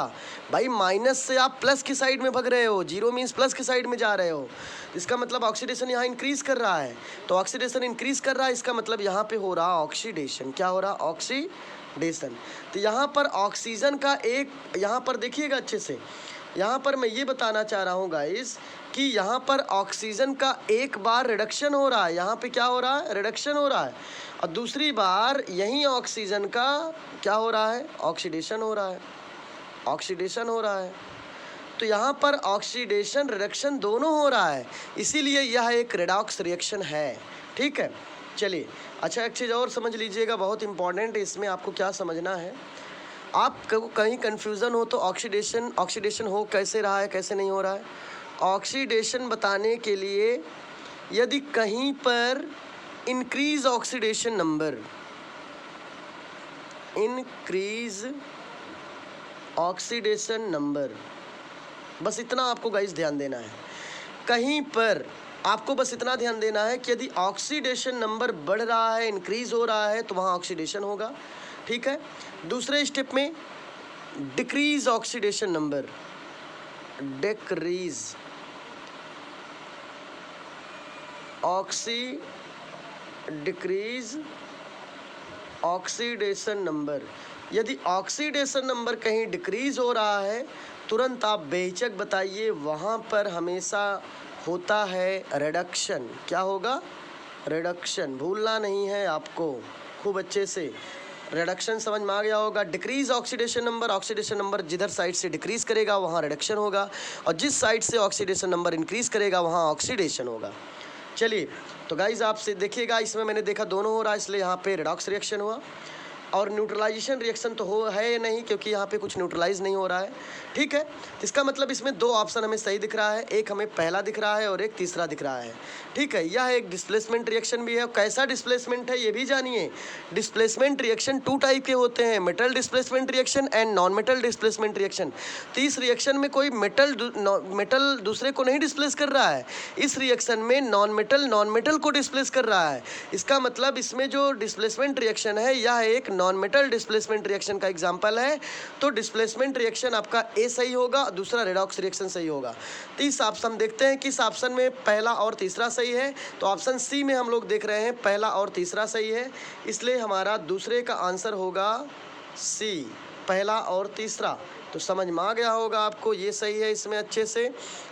भाई माइनस से आप प्लस की साइड में भग रहे हो, 0 मीन्स प्लस की साइड में जा रहे हो, इसका मतलब ऑक्सीडेशन यहाँ इंक्रीज़ कर रहा है। तो ऑक्सीडेशन इंक्रीज़ कर रहा है, इसका मतलब यहाँ पे हो रहा ऑक्सीडेशन। क्या हो रहा? ऑक्सीडेशन। तो यहाँ पर ऑक्सीजन का एक, यहाँ पर देखिएगा अच्छे से, यहाँ पर मैं ये बताना चाह रहा हूँ गाइस कि यहाँ पर ऑक्सीजन का एक बार रिडक्शन हो रहा है, यहाँ पे क्या हो रहा है? रिडक्शन हो रहा है। और दूसरी बार यहीं ऑक्सीजन का क्या हो रहा है? ऑक्सीडेशन हो रहा है, ऑक्सीडेशन हो रहा है। तो यहाँ पर ऑक्सीडेशन रिडक्शन दोनों हो रहा है, इसीलिए यह एक रेडॉक्स रिएक्शन है। ठीक है, चलिए अच्छा एक चीज़ और समझ लीजिएगा, बहुत इंपॉर्टेंट है, इसमें आपको क्या समझना है। आप कहीं कन्फ्यूज़न हो तो ऑक्सीडेशन हो कैसे रहा है, कैसे नहीं हो रहा है, ऑक्सीडेशन बताने के लिए यदि कहीं पर increase oxidation number, increase oxidation number, बस इतना आपको गाइस ध्यान देना है। कहीं पर आपको बस इतना ध्यान देना है कि यदि ऑक्सीडेशन नंबर बढ़ रहा है, इंक्रीज हो रहा है, तो वहाँ ऑक्सीडेशन होगा। ठीक है, दूसरे स्टेप में decrease oxidation number, decrease decrease oxidation number. यदि ऑक्सीडेशन नंबर कहीं डिक्रीज हो रहा है, तुरंत आप बेहिचक बताइए, वहाँ पर हमेशा होता है रिडक्शन। क्या होगा? रिडक्शन। भूलना नहीं है आपको, खूब अच्छे से रिडक्शन समझ में आ गया होगा। डिक्रीज ऑक्सीडेशन नंबर जिधर साइड से डिक्रीज करेगा वहाँ रिडक्शन होगा, और जिस साइड से ऑक्सीडेशन नंबर इंक्रीज करेगा वहाँ ऑक्सीडेशन होगा। चलिए, तो गाइज आपसे देखिएगा, इसमें मैंने देखा दोनों हो रहा है, इसलिए यहाँ पे रिडॉक्स रिएक्शन हुआ। और न्यूट्रलाइजेशन रिएक्शन तो है नहीं, क्योंकि यहाँ पे कुछ न्यूट्रलाइज नहीं हो रहा है। ठीक है, इसका मतलब इसमें दो ऑप्शन हमें सही दिख रहा है, एक हमें पहला दिख रहा है और एक तीसरा दिख रहा है। ठीक है, यह एक डिस्प्लेसमेंट रिएक्शन भी है। कैसा डिस्प्लेसमेंट है ये भी जानिए। डिस्प्लेसमेंट रिएक्शन 2 टाइप के होते हैं, metal displacement reaction and non metal displacement reaction. तो इस रिएक्शन में कोई मेटल दूसरे को नहीं डिस्प्लेस कर रहा है, इस रिएक्शन में नॉन मेटल को डिस्प्लेस कर रहा है। इसका मतलब इसमें जो डिस्प्लेसमेंट रिएक्शन है यह एक नॉन मेटल डिस्प्लेसमेंट रिएक्शन का एग्जाम्पल है। तो डिस्प्लेसमेंट रिएक्शन आपका ए सही होगा, दूसरा रेडॉक्स रिएक्शन सही होगा। तो इस ऑप्शन देखते हैं कि इस ऑप्शन में पहला और तीसरा सही है। तो ऑप्शन सी में हम लोग देख रहे हैं पहला और तीसरा सही है, इसलिए हमारा दूसरे का आंसर होगा सी, पहला और तीसरा। तो समझ में आ गया होगा आपको, ये सही है इसमें अच्छे से।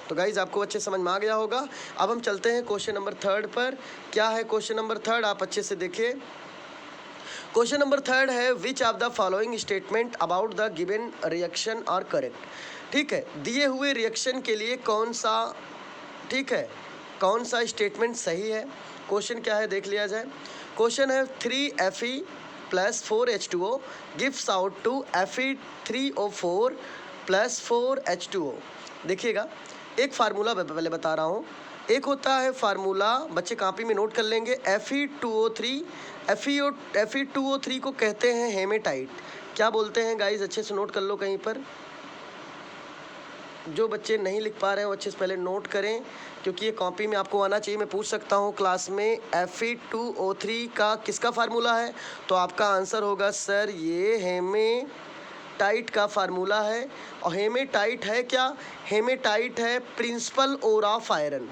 तो गाइज आपको अच्छे समझ में आ गया होगा। अब हम चलते हैं क्वेश्चन नंबर 3 पर। क्या है क्वेश्चन नंबर 3, आप अच्छे से देखिए। क्वेश्चन नंबर 3 है which of the following statement about the given reaction are correct. ठीक है, दिए हुए रिएक्शन के लिए कौन सा, ठीक है, कौन सा स्टेटमेंट सही है। क्वेश्चन क्या है देख लिया जाए। क्वेश्चन है 3Fe + 4H2O gives out to Fe3O4 + 4H2O। देखिएगा, एक फार्मूला पहले बता रहा हूँ। एक होता है फार्मूला, बच्चे कॉपी में नोट कर लेंगे, Fe2O3। Fe2O3 को कहते हैं हेमेटाइट। क्या बोलते हैं गाइज, अच्छे से नोट कर लो कहीं पर। जो बच्चे नहीं लिख पा रहे हैं वो अच्छे से पहले नोट करें, क्योंकि ये कॉपी में आपको आना चाहिए। मैं पूछ सकता हूँ क्लास में Fe2O3 का किसका फार्मूला है, तो आपका आंसर होगा सर ये हेमेटाइट का फार्मूला है। और हेमेटाइट है क्या, हेमेटाइट है प्रिंसिपल ओर ऑफ आयरन।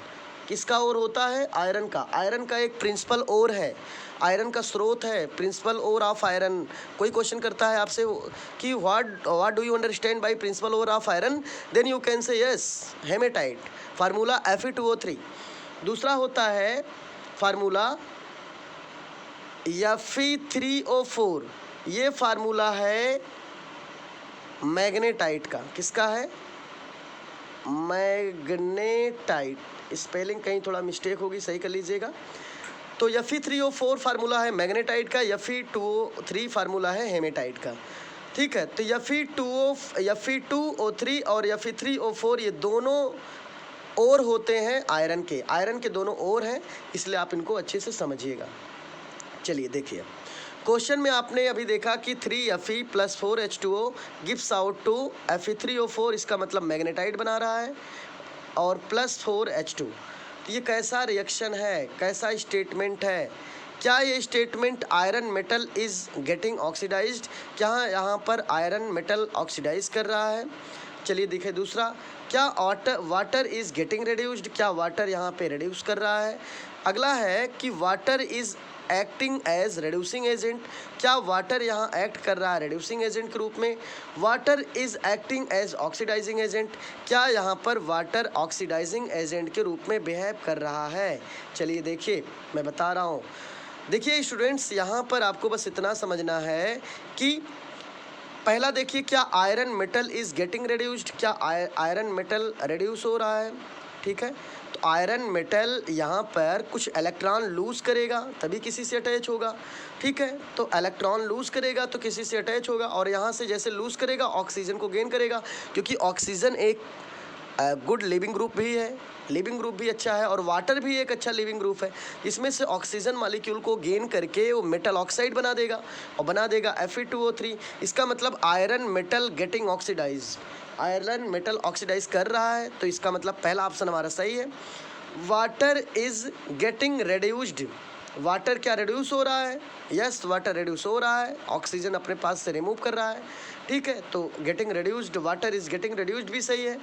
किसका ओर होता है, आयरन का। आयरन का एक प्रिंसिपल ओर है, आयरन का स्रोत है, प्रिंसिपल ओर ऑफ आयरन। कोई क्वेश्चन करता है आपसे कि what do you understand by principal ore of iron, then you can say yes hematite, formula Fe2O3। दूसरा होता है फार्मूला Fe3O4। ये फार्मूला है मैग्नेटाइट का। किसका है, मैग्नेटाइट। स्पेलिंग कहीं थोड़ा मिस्टेक होगी, सही कर लीजिएगा। तो Fe3O4 फार्मूला है मैग्नेटाइट का, Fe2O3 फार्मूला है हेमेटाइट का। ठीक है, तो Fe2O3 और Fe3O4 ये दोनों ओर होते हैं आयरन के, आयरन के दोनों ओर हैं, इसलिए आप इनको अच्छे से समझिएगा। चलिए देखिए, क्वेश्चन में आपने अभी देखा कि 3Fe + 4H2O gives out to Fe3O4, इसका मतलब मैग्नेटाइट बना रहा है, और +4H2। तो ये कैसा रिएक्शन है, कैसा स्टेटमेंट है। क्या ये statement iron metal is getting oxidized, क्या यहाँ पर आयरन मेटल ऑक्सीडाइज कर रहा है। चलिए देखिए दूसरा, क्या वाटर इज़ गेटिंग रिड्यूस्ड, क्या वाटर यहाँ पे रिड्यूस कर रहा है। अगला है कि water is acting as reducing agent, क्या वाटर यहाँ एक्ट कर रहा है रिड्यूसिंग एजेंट के रूप में। Water is acting as oxidizing agent, क्या यहाँ पर वाटर ऑक्सीडाइजिंग एजेंट के रूप में बिहेव कर रहा है। चलिए देखिए, मैं बता रहा हूँ। देखिए स्टूडेंट्स, यहाँ पर आपको बस इतना समझना है कि पहला देखिए, क्या iron metal is getting reduced, क्या आयरन मेटल रिड्यूस हो रहा है। ठीक है, तो आयरन मेटल यहाँ पर कुछ इलेक्ट्रॉन लूज़ करेगा तभी किसी से अटैच होगा। ठीक है, तो इलेक्ट्रॉन लूज़ करेगा तो किसी से अटैच होगा, और यहाँ से जैसे लूज़ करेगा ऑक्सीजन को गेन करेगा, क्योंकि ऑक्सीजन एक गुड लिविंग ग्रुप भी है, लिविंग ग्रुप भी अच्छा है, और वाटर भी एक अच्छा लिविंग ग्रुप है। इसमें से ऑक्सीजन मॉलिक्यूल को गेन करके वो मेटल ऑक्साइड बना देगा, और बना देगा Fe2O3। इसका मतलब iron metal getting oxidize, iron metal oxidize कर रहा है, तो इसका मतलब पहला ऑप्शन हमारा सही है। Water is getting reduced, water क्या रिड्यूस हो रहा है, यस वाटर रिड्यूस हो रहा है, ऑक्सीजन अपने पास से रिमूव कर रहा है। ठीक है, तो getting reduced, water is getting reduced भी सही है।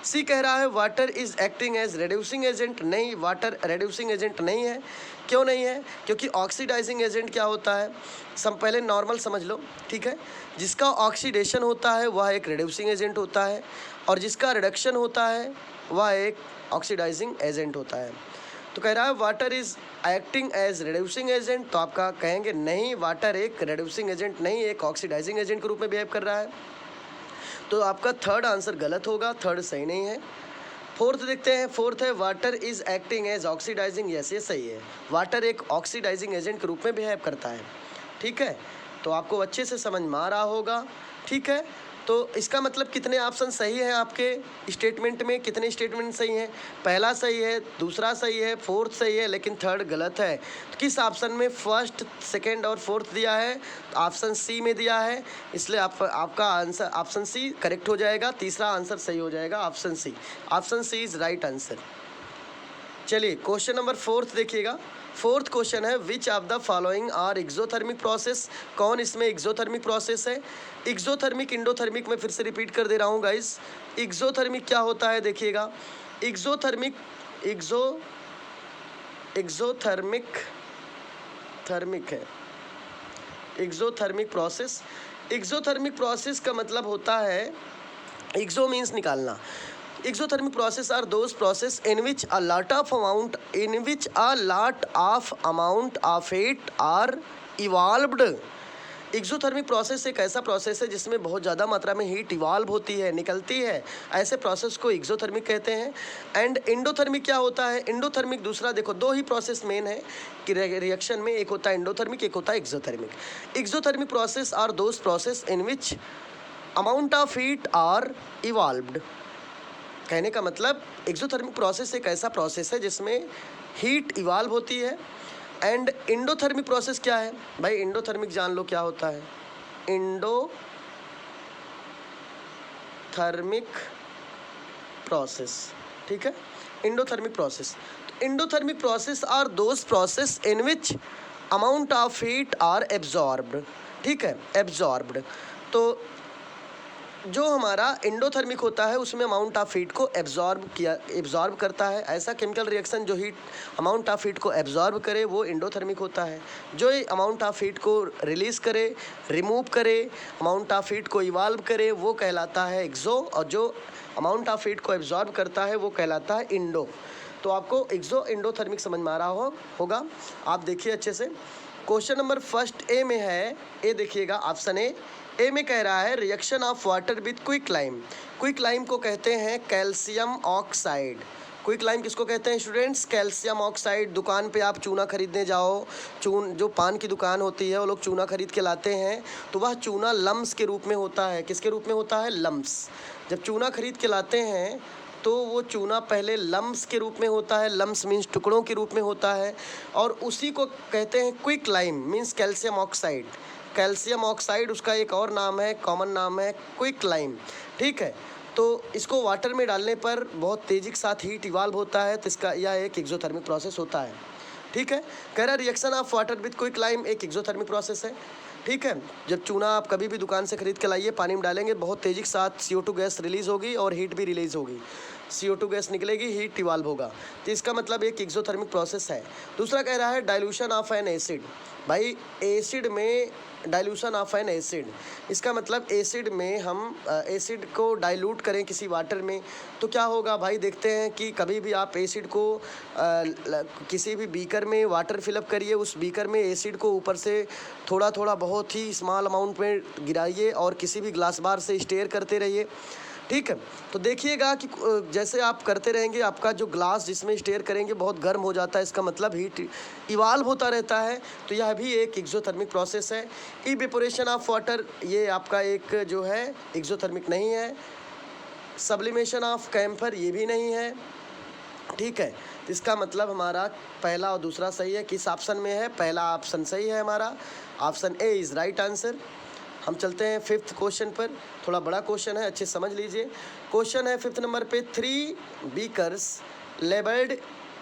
सी कह रहा है water is acting as reducing agent, नहीं वाटर रिड्यूसिंग एजेंट नहीं है। क्यों नहीं है, क्योंकि ऑक्सीडाइजिंग एजेंट क्या होता है, सब पहले नॉर्मल समझ लो। ठीक है, जिसका ऑक्सीडेशन होता है वह एक रिड्यूसिंग एजेंट होता है, और जिसका रिडक्शन होता है वह एक ऑक्सीडाइजिंग एजेंट होता है। तो कह रहा है water is acting as reducing agent, तो आपका कहेंगे नहीं, वाटर एक रिड्यूसिंग एजेंट नहीं, एक ऑक्सीडाइजिंग एजेंट के रूप में बिहेव कर रहा है। तो आपका थर्ड आंसर गलत होगा, थर्ड सही नहीं है। फोर्थ देखते हैं, फोर्थ है water is acting as oxidizing, yes ये सही है, वाटर एक ऑक्सीडाइजिंग एजेंट के रूप में बिहेव करता है। ठीक है, तो आपको अच्छे से समझ में आ रहा होगा। ठीक है, तो इसका मतलब कितने ऑप्शन सही हैं आपके स्टेटमेंट में, कितने स्टेटमेंट सही हैं, पहला सही है, दूसरा सही है, फोर्थ सही है, लेकिन थर्ड गलत है। तो किस ऑप्शन में फर्स्ट, सेकंड और फोर्थ दिया है, तो ऑप्शन सी में दिया है, इसलिए आपका आंसर ऑप्शन सी करेक्ट हो जाएगा, तीसरा आंसर सही हो जाएगा option C. Option C is right answer. चलिए क्वेश्चन नंबर 4 देखिएगा। फोर्थ क्वेश्चन है which of the following are exothermic process, कौन इसमें एक्सोथर्मिक प्रोसेस है। एक्सोथर्मिक इंडोथर्मिक में फिर से रिपीट कर दे रहा हूँ गाइस। एक्सोथर्मिक क्या होता है देखिएगा, एक्सोथर्मिक थर्मिक है एक्सोथर्मिक प्रोसेस। एक्सोथर्मिक प्रोसेस का मतलब होता है, एक्सो मीन्स निकालना। Exothermic process are those process in which a lot of amount of heat are evolved। Exothermic process एक ऐसा प्रोसेस है जिसमें बहुत ज़्यादा मात्रा में हीट इवॉल्व होती है, निकलती है, ऐसे प्रोसेस को एक्सोथर्मिक कहते हैं। एंड इंडोथर्मिक क्या होता है, इंडोथर्मिक दूसरा, देखो दो ही प्रोसेस मेन है कि रिएक्शन में, एक होता है इंडोथर्मिक, एक होता है exothermic. Exothermic process are those process in which amount of heat are evolved. कहने का मतलब एक्सोथर्मिक प्रोसेस एक ऐसा प्रोसेस है जिसमें हीट इवॉल्व होती है। एंड इंडोथर्मिक प्रोसेस क्या है भाई, इंडोथर्मिक जान लो क्या होता है, इंडोथर्मिक प्रोसेस, ठीक है, endothermic process. Endothermic process are those process in which amount of heat are absorbed, ठीक है, एब्जॉर्ब्ड। तो जो हमारा इंडोथर्मिक होता है उसमें अमाउंट ऑफ हीट को एब्जॉर्ब करता है। ऐसा केमिकल रिएक्शन जो हीट अमाउंट ऑफ हीट को एब्जॉर्ब करे वो इंडोथर्मिक होता है। जो अमाउंट ऑफ हीट को रिलीज करे, रिमूव करे, अमाउंट ऑफ हीट को इवॉल्व करे वो कहलाता है एक्सो, और जो अमाउंट ऑफ हीट को एब्जॉर्ब करता है वो कहलाता है इंडो। तो आपको एक्सो इंडोथर्मिक समझ में आ रहा होगा। आप देखिए अच्छे से, क्वेश्चन नंबर फर्स्ट ए में है, ए देखिएगा ऑप्शन ए में कह रहा है reaction of water with quicklime. Quicklime को कहते हैं कैल्शियम ऑक्साइड। क्विकलाइम किसको कहते हैं स्टूडेंट्स, कैल्शियम ऑक्साइड। दुकान पे आप चूना खरीदने जाओ, जो पान की दुकान होती है वो लोग चूना खरीद के लाते हैं, तो वह चूना लम्स के रूप में होता है। किसके रूप में होता है, लम्स। जब चूना खरीद के लाते हैं तो वो चूना पहले लम्स के रूप में होता है, लम्स मीन्स टुकड़ों के रूप में होता है, और उसी को कहते हैं quicklime means calcium oxide. Calcium oxide उसका एक और नाम है, कॉमन नाम है क्विकलाइम, ठीक है। तो इसको वाटर में डालने पर बहुत तेज़ी के साथ हीट इवॉल्व होता है, तो इसका यह एक एक्सोथर्मिक प्रोसेस होता है, ठीक है। कह रहा reaction of water with quicklime एक एक्सोथर्मिक प्रोसेस है, ठीक है। जब चूना आप कभी भी दुकान से खरीद के लाइए, पानी में डालेंगे, बहुत तेज़ी के साथ CO2 गैस रिलीज़ होगी और हीट भी रिलीज़ होगी। CO2 गैस निकलेगी, हीट इवॉल्व होगा, तो इसका मतलब एक एक्सोथर्मिक प्रोसेस है। दूसरा कह रहा है डाइल्यूशन ऑफ एन एसिड। भाई एसिड में डाइल्यूशन ऑफ एन एसिड, इसका मतलब एसिड में हम एसिड को डाइल्यूट करें किसी वाटर में तो क्या होगा भाई। देखते हैं कि कभी भी आप एसिड को किसी भी बीकर में वाटर फिलअप करिए, उस बीकर में एसिड को ऊपर से थोड़ा थोड़ा बहुत ही स्मॉल अमाउंट में गिराइए और किसी भी ग्लास बार से स्टेयर करते रहिए, ठीक है। तो देखिएगा कि जैसे आप करते रहेंगे आपका जो ग्लास जिसमें स्टेयर करेंगे बहुत गर्म हो जाता है, इसका मतलब हीट इवॉल्व होता रहता है, तो यह भी एक एक्सोथर्मिक प्रोसेस है। इवेपोरेशन ऑफ वाटर ये आपका एक जो है एक्सोथर्मिक नहीं है। सब्लिमेशन ऑफ कैम्फर ये भी नहीं है, ठीक है। इसका मतलब हमारा पहला और दूसरा सही है। किस ऑप्शन में है, पहला ऑप्शन सही है हमारा, option A is right answer. हम चलते हैं फिफ्थ क्वेश्चन पर, थोड़ा बड़ा क्वेश्चन है, अच्छे समझ लीजिए। क्वेश्चन है फिफ्थ नंबर पे, 3 beakers labelled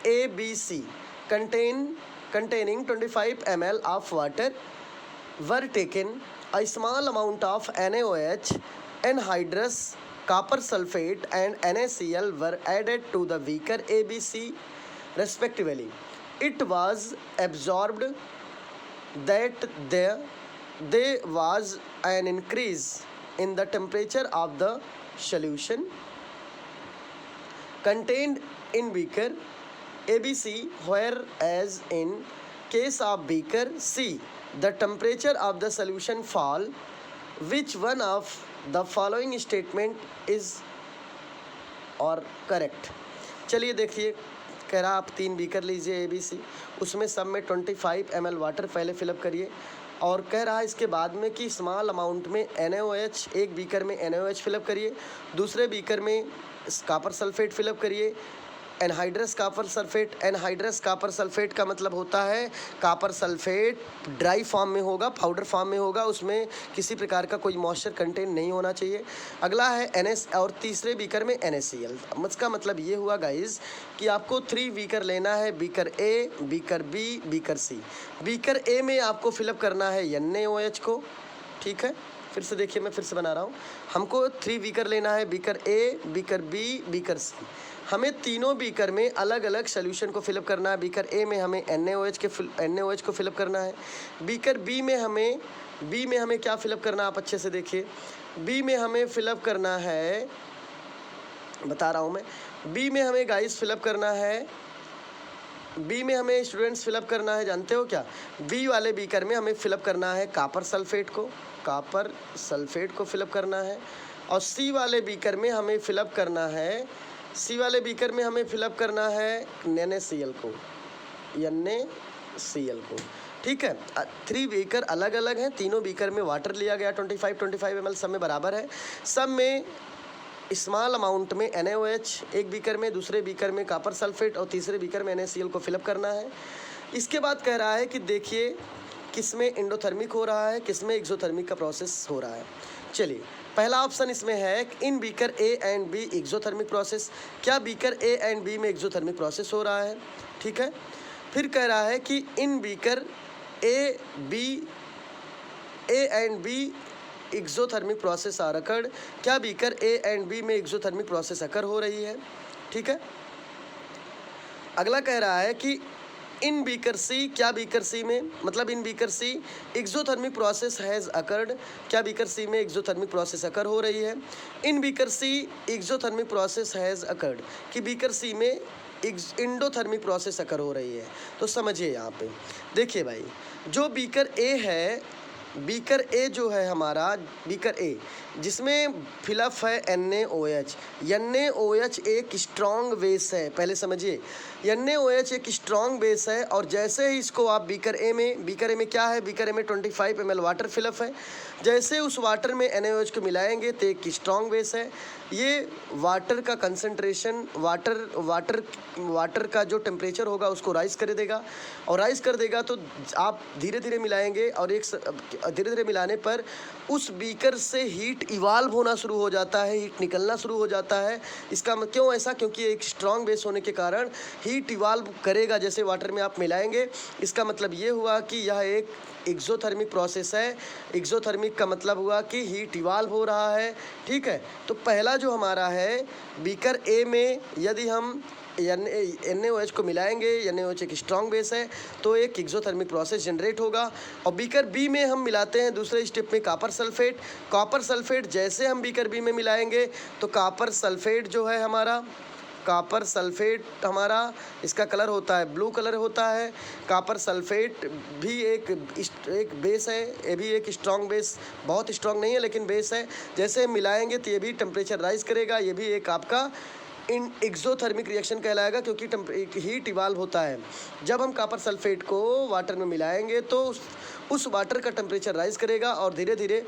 ABC containing 25 ml of water were taken. A small amount of NaOH, anhydrous copper sulfate and NaCl were added to the beaker ABC respectively. It was absorbed that there was an increase in the temperature of the solution contained in beaker ABC, whereas in case of beaker C the temperature of the solution fall. Which one of the following statement is or correct? चलिए देखिए, कह रहा आप 3 beaker लीजिए ABC, उसमें सब में 25 ml water पहले फिलअप करिए, और कह रहा है इसके बाद में कि स्मॉल अमाउंट में NaOH, एक बीकर में NaOH फिलअप करिए, दूसरे बीकर में कॉपर सल्फेट फिलअप करिए, anhydrous copper sulphate. Anhydrous copper sulphate का मतलब होता है कॉपर सल्फेट ड्राई फॉर्म में होगा, पाउडर फॉर्म में होगा, उसमें किसी प्रकार का कोई मॉइस्चर कंटेंट नहीं होना चाहिए। अगला है NS और तीसरे बीकर में NaCl। इसका मतलब ये हुआ गाइज कि आपको 3 बीकर लेना है, beaker A, beaker B, beaker C. Beaker A में आपको फिलअप करना है NaOH को, ठीक है। फिर से देखिए, मैं फिर से बना रहा हूँ। हमको 3 बीकर लेना है, beaker A, beaker B, beaker C. हमें तीनों बीकर में अलग अलग सोल्यूशन को फिलअप करना है। बीकर ए में हमें NaOH को फिलअप करना है। बीकर बी में हमें क्या फिलअप करना है, आप अच्छे से देखिए। बी में हमें फिलअप करना है, बता रहा हूँ मैं, बी में हमें गाइस फिलअप करना है, बी में हमें स्टूडेंट्स फिलअप करना है, जानते हो क्या? बी वाले बीकर में हमें फिलअप करना है कॉपर सल्फेट को फिलअप करना है। और सी वाले बीकर में हमें फिलअप करना है, NaCl को, ठीक है। 3 बीकर अलग अलग हैं, तीनों बीकर में वाटर लिया गया 25 ml, सब में बराबर है। सब में स्मॉल अमाउंट में NaOH, एक बीकर में, दूसरे बीकर में कॉपर सल्फेट और तीसरे बीकर में NaCl को फिलअप करना है। इसके बाद कह रहा है कि देखिए किस में एंडोथर्मिक हो रहा है, किस में एक्सोथर्मिक का प्रोसेस हो रहा है। चलिए, पहला ऑप्शन इसमें है कि in beaker A and B exothermic process. क्या बीकर ए एंड बी में एक्सोथर्मिक प्रोसेस हो रहा है, ठीक है। फिर कह रहा है कि in beaker A and B exothermic process are occurred. क्या बीकर ए एंड बी में एक्सोथर्मिक प्रोसेस अकर हो रही है, ठीक है। अगला कह रहा है कि इन बीकर सी, क्या बीकर सी में, मतलब in beaker C exothermic process has occurred. क्या बीकर सी में एक्सोथर्मिक प्रोसेस अकर हो रही है। In beaker C exothermic process has occurred, कि बीकर सी में इंडोथर्मिक प्रोसेस अकर हो रही है। तो समझिए यहाँ पे, देखिए भाई, जो बीकर ए है, बीकर ए जो है हमारा, बीकर ए जिसमें फिलअप है NaOH। NaOH एक स्ट्रॉन्ग बेस है, पहले समझिए। NaOH एक स्ट्रॉन्ग बेस है, और जैसे ही इसको आप बीकर ए में क्या है, बीकर ए में 25 ml वाटर फिलअप है। जैसे उस वाटर में NaOH को मिलाएंगे तो एक स्ट्रॉन्ग बेस है। ये वाटर का कंसंट्रेशन, वाटर का जो टेम्परेचर होगा उसको राइज़ कर देगा, और राइज़ कर देगा तो आप धीरे धीरे मिलाएंगे, और धीरे धीरे मिलाने पर उस बीकर से हीट इवाल्व होना शुरू हो जाता है, हीट निकलना शुरू हो जाता है। इसका क्यों ऐसा? क्योंकि एक स्ट्रॉन्ग बेस होने के कारण हीट इवाल्व करेगा जैसे वाटर में आप मिलाएंगे। इसका मतलब ये हुआ कि यह एक एक्सोथर्मिक प्रोसेस है। एक्सोथर्मिक का मतलब हुआ कि हीट इवाल्व हो रहा है, ठीक है। तो पहला जो हमारा है, बीकर ए में यदि हम NaOH को मिलाएंगे, NaOH एक स्ट्रॉन्ग बेस है, तो एक एक्सोथर्मिक प्रोसेस जनरेट होगा। और बीकर बी में हम मिलाते हैं दूसरे स्टेप में कॉपर सल्फेट जैसे हम बीकर बी में मिलाएंगे तो कॉपर सल्फेट हमारा इसका कलर होता है ब्लू कलर होता है। कॉपर सल्फेट भी एक बेस है, ये भी एक स्ट्रॉन्ग बेस, बहुत स्ट्रॉन्ग नहीं है लेकिन बेस है। जैसे हम मिलाएंगे तो ये भी टेम्परेचर राइज करेगा, ये भी एक आपका इन एक्सोथर्मिक रिएक्शन कहलाएगा, क्योंकि हीट इवाल्व होता है। जब हम कॉपर सल्फेट को वाटर में मिलाएंगे तो उस वाटर का टेम्परेचर राइज करेगा और धीरे धीरे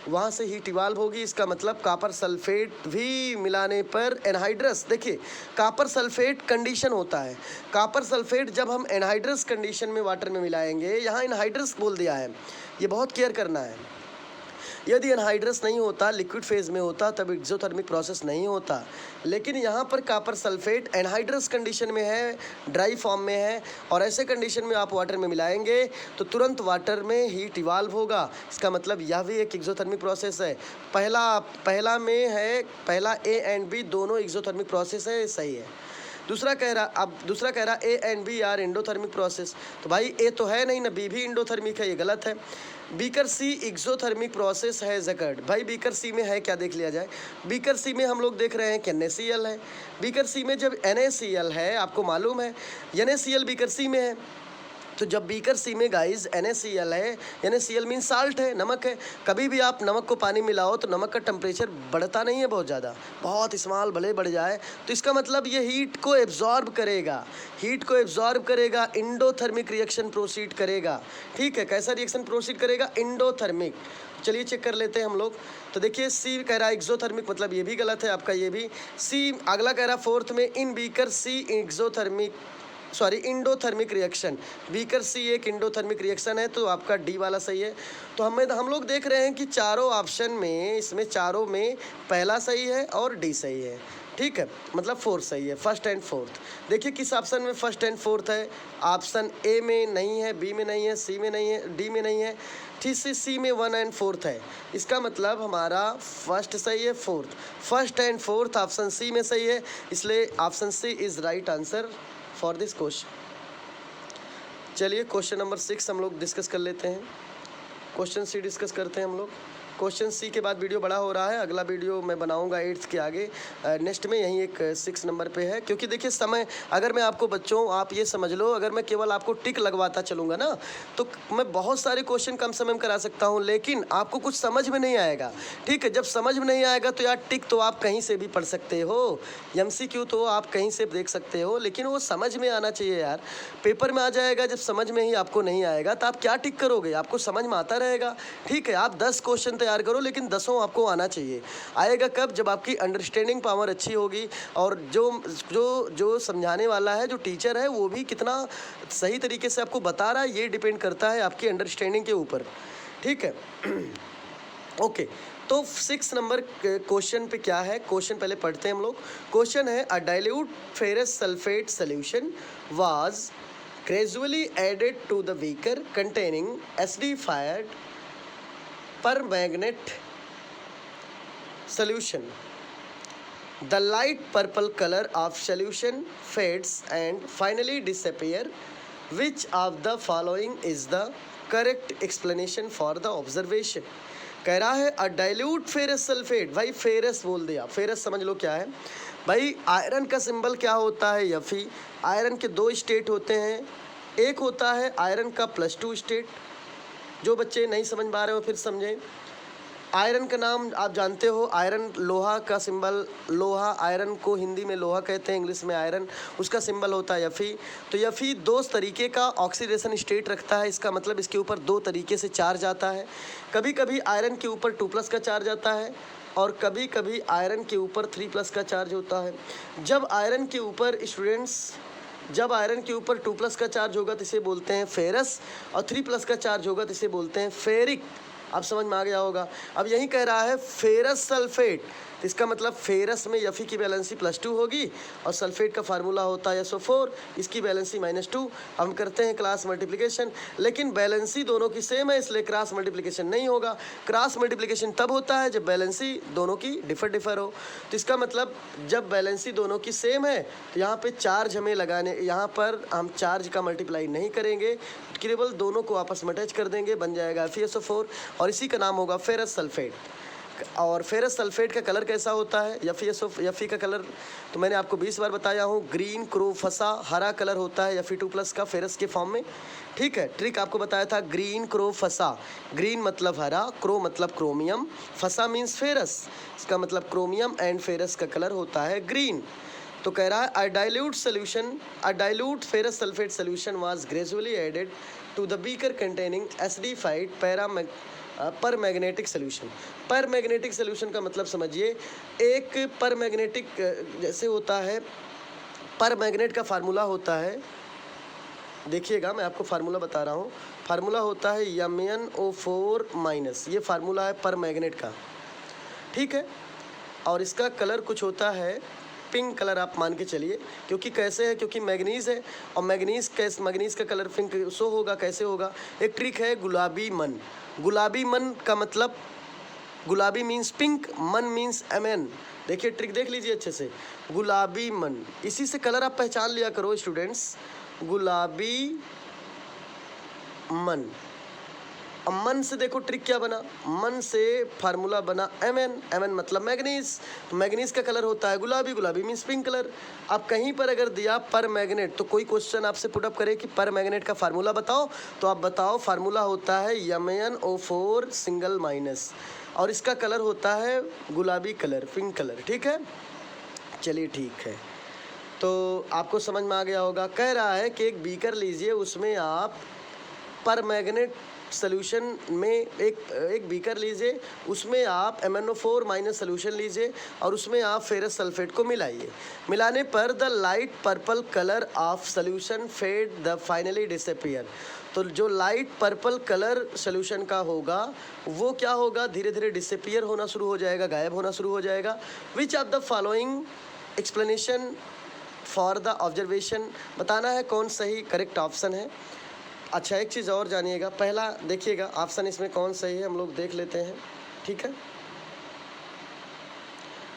वहाँ से हीट इवाल्व होगी। इसका मतलब कॉपर सल्फेट भी मिलाने पर एनहाइड्रस, देखिए कॉपर सल्फेट कंडीशन होता है। कॉपर सल्फेट जब हम एनहाइड्रस कंडीशन में वाटर में मिलाएंगे, यहाँ एनहाइड्रस बोल दिया है, ये बहुत केयर करना है। यदि एनहाइड्रस नहीं होता, लिक्विड फेज में होता, तब एक्सोथर्मिक प्रोसेस नहीं होता। लेकिन यहाँ पर कॉपर सल्फेट एनहाइड्रस कंडीशन में है, ड्राई फॉर्म में है, और ऐसे कंडीशन में आप वाटर में मिलाएंगे तो तुरंत वाटर में हीट इवाल्व होगा। इसका मतलब यह भी एक एक्सोथर्मिक प्रोसेस है। पहला ए एंड बी दोनों एक्सोथर्मिक प्रोसेस है, सही है। दूसरा कह रहा A and B are endothermic process. तो भाई ए तो है नहीं ना, बी भी इंडोथर्मिक है, ये गलत है। बीकर सी एक्सोथर्मिक प्रोसेस है अकर्ड। भाई बीकर सी में है क्या, देख लिया जाए। बीकर सी में हम लोग देख रहे हैं कि NaCl है। बीकर सी में जब NaCl है, आपको मालूम है NaCl बीकर सी में है, तो जब बीकर सी में गाइस NaCl है, NaCl मीन साल्ट है, नमक है। कभी भी आप नमक को पानी मिलाओ तो नमक का टेम्परेचर बढ़ता नहीं है बहुत ज़्यादा, बहुत स्मॉल भले बढ़ जाए, तो इसका मतलब ये हीट को एब्जॉर्ब करेगा, हीट को एब्जॉर्ब करेगा, इंडोथर्मिक रिएक्शन प्रोसीड करेगा। ठीक है, कैसा रिएक्शन प्रोसीड करेगा? इंडोथर्मिक। चलिए चेक कर लेते हैं हम लोग। तो देखिए सी कह रहा है एक्सोथर्मिक, मतलब ये भी गलत है आपका, ये भी सी। अगला कह रहा फोर्थ में in beaker C endothermic reaction, beaker C एक इंडोथर्मिक रिएक्शन है, तो आपका डी वाला सही है। तो हम लोग देख रहे हैं कि चारों ऑप्शन में, इसमें चारों में पहला सही है और डी सही है। ठीक है, मतलब फोर्थ सही है, फर्स्ट एंड फोर्थ। देखिए किस ऑप्शन में फर्स्ट एंड फोर्थ है? ऑप्शन ए में नहीं है, बी में नहीं है, सी में नहीं है, डी में नहीं है, ठीक से सी में 1 एंड 4 है। इसका मतलब हमारा फर्स्ट सही है, fourth, first and fourth option C में सही है, इसलिए option C is right answer for this question. चलिए क्वेश्चन नंबर 6 हम लोग डिस्कस कर लेते हैं। क्वेश्चन सी डिस्कस करते हैं हम लोग। क्वेश्चन सी के बाद वीडियो बड़ा हो रहा है, अगला वीडियो मैं बनाऊंगा 8th के आगे, नेक्स्ट में यहीं एक 6 नंबर पे है। क्योंकि देखिए समय, अगर मैं आपको बच्चों आप ये समझ लो, अगर मैं केवल आपको टिक लगवाता चलूँगा ना, तो मैं बहुत सारे क्वेश्चन कम समय में करा सकता हूँ, लेकिन आपको कुछ समझ में नहीं आएगा। ठीक है, जब समझ में नहीं आएगा तो यार टिक तो आप कहीं से भी पढ़ सकते हो, MCQ तो आप कहीं से देख सकते हो, लेकिन वो समझ में आना चाहिए यार। पेपर में आ जाएगा, जब समझ में ही आपको नहीं आएगा तो आप क्या टिक करोगे? आपको समझ में आता रहेगा। ठीक है, आप 10 क्वेश्चन तैयार करो, लेकिन 10 आपको आना चाहिए। आएगा कब? जब आपकी अंडरस्टैंडिंग पावर अच्छी होगी, और जो समझाने वाला है, जो टीचर है, वो भी कितना सही तरीके से आपको बता रहा है, ये डिपेंड करता है आपकी अंडरस्टैंडिंग के ऊपर। ठीक है ओके, तो 6 नंबर क्वेश्चन पे क्या है? क्वेश्चन पहले पढ़ते हैं हम लोग। क्वेश्चन है a dilute ferrous sulphate solution was gradually added to the beaker containing acidified permanganate solution. The light purple color of solution fades and finally disappear. Which of the following is the correct explanation for the observation? कह रहा है a dilute ferrous sulphate. भाई ferrous बोल दिया, ferrous समझ लो क्या है भाई। आयरन का सिंबल क्या होता है? Fe। आयरन के 2 स्टेट होते हैं, एक होता है आयरन का +2 स्टेट। जो बच्चे नहीं समझ पा रहे हो फिर समझें। आयरन का नाम आप जानते हो, आयरन लोहा का सिंबल, लोहा, आयरन को हिंदी में लोहा कहते हैं, इंग्लिश में आयरन, उसका सिंबल होता है Fe। तो Fe 2 तरीके का ऑक्सीडेशन स्टेट रखता है, इसका मतलब इसके ऊपर 2 तरीके से चार्ज आता है। कभी कभी आयरन के ऊपर 2+ का चार्ज आता है, और कभी कभी आयरन के ऊपर 3+ का चार्ज होता है। जब आयरन के ऊपर जब आयरन के ऊपर 2+ का चार्ज होगा तो इसे बोलते हैं फेरस, और 3+ का चार्ज होगा तो इसे बोलते हैं फेरिक। आप समझ में आ गया होगा। अब यही कह रहा है फेरस सल्फेट, तो इसका मतलब फेरस में Fe की वैलेंसी +2 होगी, और सल्फेट का फार्मूला होता है SO4, इसकी वैलेंसी -2। हम करते हैं क्रॉस मल्टीप्लिकेशन, लेकिन वैलेंसी दोनों की सेम है, इसलिए क्रॉस मल्टीप्लिकेशन नहीं होगा। क्रॉस मल्टीप्लिकेशन तब होता है जब वैलेंसी दोनों की डिफर हो। तो इसका मतलब जब वैलेंसी दोनों की सेम है तो यहाँ पे चार्ज हमें लगाने, यहाँ पर हम चार्ज का मल्टीप्लाई नहीं करेंगे, केवल दोनों को आपस में अटैच कर देंगे, बन जाएगा FeSO4, और इसी का नाम होगा फेरस सल्फेट। और फेरस सल्फेट का कलर कैसा होता है? Fe का कलर तो मैंने आपको 20 बार बताया हूँ, ग्रीन क्रो फसा, हरा कलर होता है Fe2+ का फेरस के फॉर्म में। ठीक है, ट्रिक आपको बताया था, ग्रीन क्रो फसा, ग्रीन मतलब हरा, क्रो मतलब क्रोमियम, फसा मीन्स फेरस, इसका मतलब क्रोमियम, एंड फेरस का कलर होता है ग्रीन। तो कह रहा है a dilute ferrous sulphate solution was gradually added to the beaker containing acidified permanganate solution. Permanganate solution का मतलब समझिए, एक परमैग्नेटिक जैसे होता है, परमैग्नेट का फार्मूला होता है, देखिएगा मैं आपको फार्मूला बता रहा हूँ, फार्मूला होता है MnO4-, ये फार्मूला है परमैग्नेट का। ठीक है, और इसका कलर कुछ होता है पिंक कलर, आप मान के चलिए, क्योंकि कैसे है, क्योंकि मैग्नीज है, और मैग्नीज का कलर पिंक सो होगा, कैसे होगा? एक ट्रिक है गुलाबी मन। गुलाबी मन का मतलब, गुलाबी मीन्स पिंक, मन मीन्स Mn। देखिए ट्रिक देख लीजिए अच्छे से, गुलाबी मन, इसी से कलर आप पहचान लिया करो स्टूडेंट्स, गुलाबी मन। अब मन से देखो ट्रिक क्या बना, मन से फार्मूला बना Mn मतलब मैग्नीज। तो मैग्नीज का कलर होता है गुलाबी, गुलाबी मीन्स पिंक कलर। अब कहीं पर अगर दिया पर मैग्नेट, तो कोई क्वेश्चन आपसे पुटअप करे कि पर मैग्नेट का फार्मूला बताओ, तो आप बताओ फार्मूला होता है MnO4 सिंगल माइनस, और इसका कलर होता है गुलाबी कलर, पिंक कलर। ठीक है, चलिए ठीक है, तो आपको समझ में आ गया होगा। कह रहा है कि एक बीकर लीजिए, उसमें आप पर मैग्नेट सोल्यूशन में एक बीकर लीजिए, उसमें आप MnO4 माइनस सोल्यूशन लीजिए और उसमें आप फेरस सल्फेट को मिलाइए। मिलाने पर the light purple colour of solution fade the finally disappear. तो जो लाइट पर्पल कलर सोल्यूशन का होगा वो क्या होगा, धीरे धीरे डिसअपीयर होना शुरू हो जाएगा, गायब होना शुरू हो जाएगा। विच of the following explanation for the observation, बताना है कौन सही करेक्ट ऑप्शन है। अच्छा, एक चीज़ और जानिएगा, पहला देखिएगा ऑप्शन इसमें कौन सही है, हम लोग देख लेते हैं। ठीक है,